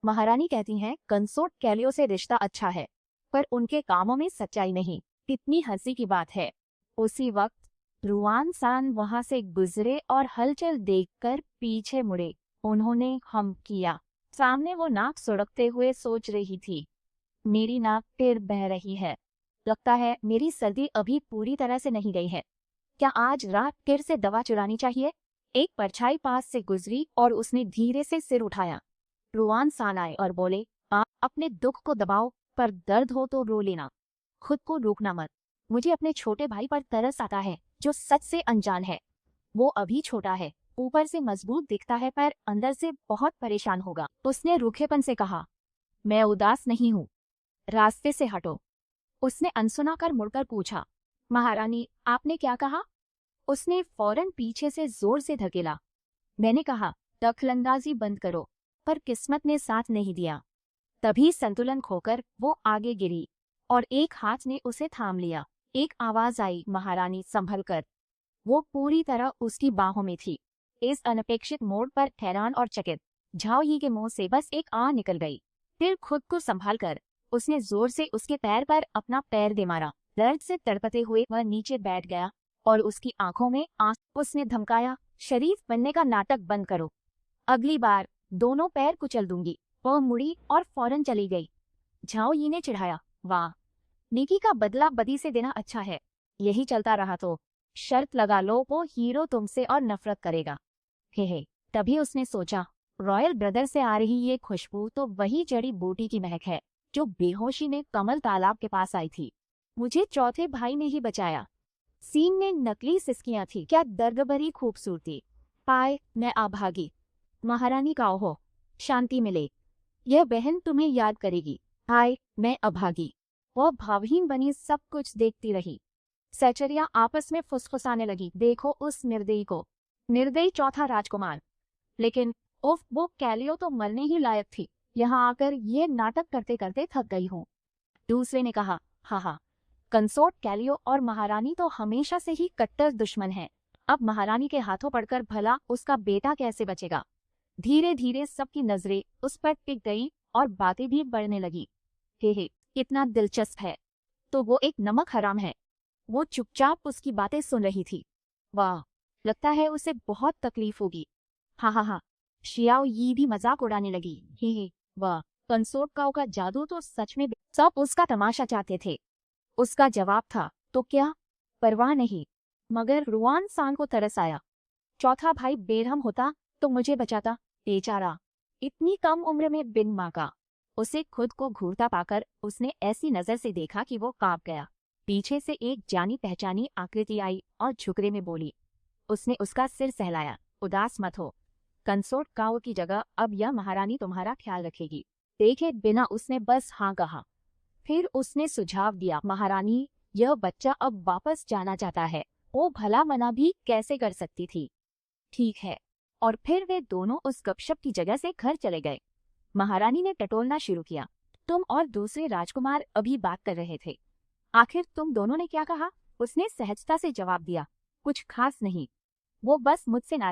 A: महारानी कहती हैं कंसोर्ट कैलियो से रिश्ता अच्छा है, पर उनके कामों में सच्चाई नहीं। कितनी हंसी की बात है। उसी वक्त रुआन सान वहां से गुजरे और हलचल देखकर पीछे मुड़े। उन्होंने हम किया। सामने वो नाक सुड़कते हुए सोच रही थी, मेरी नाक फिर बह रही है। लगता है मेरी सर्दी अभी पूरी तरह से नहीं गई है। क्या आज रात फिर से दवा चुरानी चाहिए? एक परछाई पास से गुजरी और उसने धीरे से सिर उठाया। रुआन सान आए और बोले, आप अपने दुख को दबाओ, पर दर्द हो तो रो लेना, खुद को रोकना मत। मुझे अपने छोटे भाई पर तरस आता है, जो सच से अनजान है। वो अभी छोटा है, ऊपर से मजबूत दिखता है, पर अंदर से बहुत परेशान होगा। उसने रूखेपन से कहा, मैं उदास नहीं हूँ, रास्ते से हटो। उसने अनसुना कर मुड़कर पूछा, महारानी आपने क्या कहा? उसने फौरन पीछे से जोर से धकेला। मैंने कहा, दखलंदाजी बंद करो, पर किस्मत ने साथ नहीं दिया। तभी संतुलन खोकर वो आगे गिरी और एक हाथ ने उसे थाम लिया। एक आवाज आई, महारानी संभल कर। वो पूरी तरह उसकी बाहों में थी। इस अनपेक्षित मोड़ पर हैरान और चकित झाओ यी के मुंह से बस एक आ निकल गई। फिर खुद को संभाल कर उसने जोर से उसके पैर पर अपना पैर दे मारा। दर्द से तड़पते हुए वह नीचे बैठ गया और उसकी आंखों में आंसू। उसने धमकाया, शरीफ बनने का नाटक बंद करो, अगली बार दोनों पैर कुचल दूंगी। वह मुड़ी और फौरन चली गई। झाओ यी ने चिढ़ाया, वाह, नेकी का बदला बदी से देना अच्छा है। यही चलता रहा तो शर्त लगा लो, वो हीरो तुमसे और नफरत करेगा। हे। तभी उसने सोचा, रॉयल ब्रदर से आ रही ये खुशबू तो वही जड़ी बूटी की महक है जो बेहोशी में कमल तालाब के पास आई थी। मुझे चौथे भाई ने ही बचाया। सीन में नकली सिसकियां थी, क्या दर्द भरी खूबसूरती। पाए मैं अभागी, महारानी काओ हो, शांति मिले, यह बहन तुम्हें याद करेगी। हाय मैं अभागी। वह भावहीन बनी सब कुछ देखती रही। सैचरिया आपस में फुसफुसाने लगी, देखो उस निर्दयी को, निर्दयी चौथा राजकुमार। लेकिन उफ, वो कैलियो तो मरने ही लायक थी। यहाँ आकर ये नाटक करते करते थक गई हूँ। दूसरे ने कहा, हाँ, कंसोर्ट कैलियो और महारानी तो हमेशा से ही कट्टर दुश्मन हैं। अब महारानी के हाथों पड़कर भला उसका बेटा कैसे बचेगा। धीरे धीरे सबकी नजरें उस पर टिक गई और बातें भी बढ़ने लगी। हे, कितना दिलचस्प है। तो वो एक नमक हराम है। वो चुपचाप उसकी बातें सुन रही थी। वाह, लगता है उसे बहुत तकलीफ होगी। हाँ, शियाओ यी भी मजाक उड़ाने लगी। हे, वाह, कंसोर्ट काओ का जादू तो सच में। सब उसका तमाशा चाहते थे। उसका जवाब था, तो क्या, परवाह नहीं, मगर रुआन सांग को तरस आया। चौथा भाई बेरहम होता तो मुझे बचाता। बेचारा, इतनी कम उम्र में बिन माँ का। उसे खुद को घूरता पाकर उसने ऐसी नजर से देखा कि वो कांप गया। पीछे से एक जानी पहचानी आकृति आई और झुकरे में बोली। उसने उसका सिर सहलाया। उदास मत हो, कंसोर्ट काऊ की जगह अब यह महारानी तुम्हारा ख्याल रखेगी। देखे बिना उसने बस हाँ कहा। फिर उसने सुझाव दिया, महारानी, यह बच्चा अब वापस जाना चाहता है। वो भला मना भी कैसे कर सकती थी। ठीक है। और फिर वे दोनों उस गपशप की जगह से घर चले गए। महारानी ने टटोलना शुरू किया। तुम और दूसरे राजकुमार अभी बात कर रहे थे। आखिर तुम दोनों ने क्या कहा? उसने सहजता से जवाब दिया, कुछ खास नहीं। वो बस मुझसे नाराज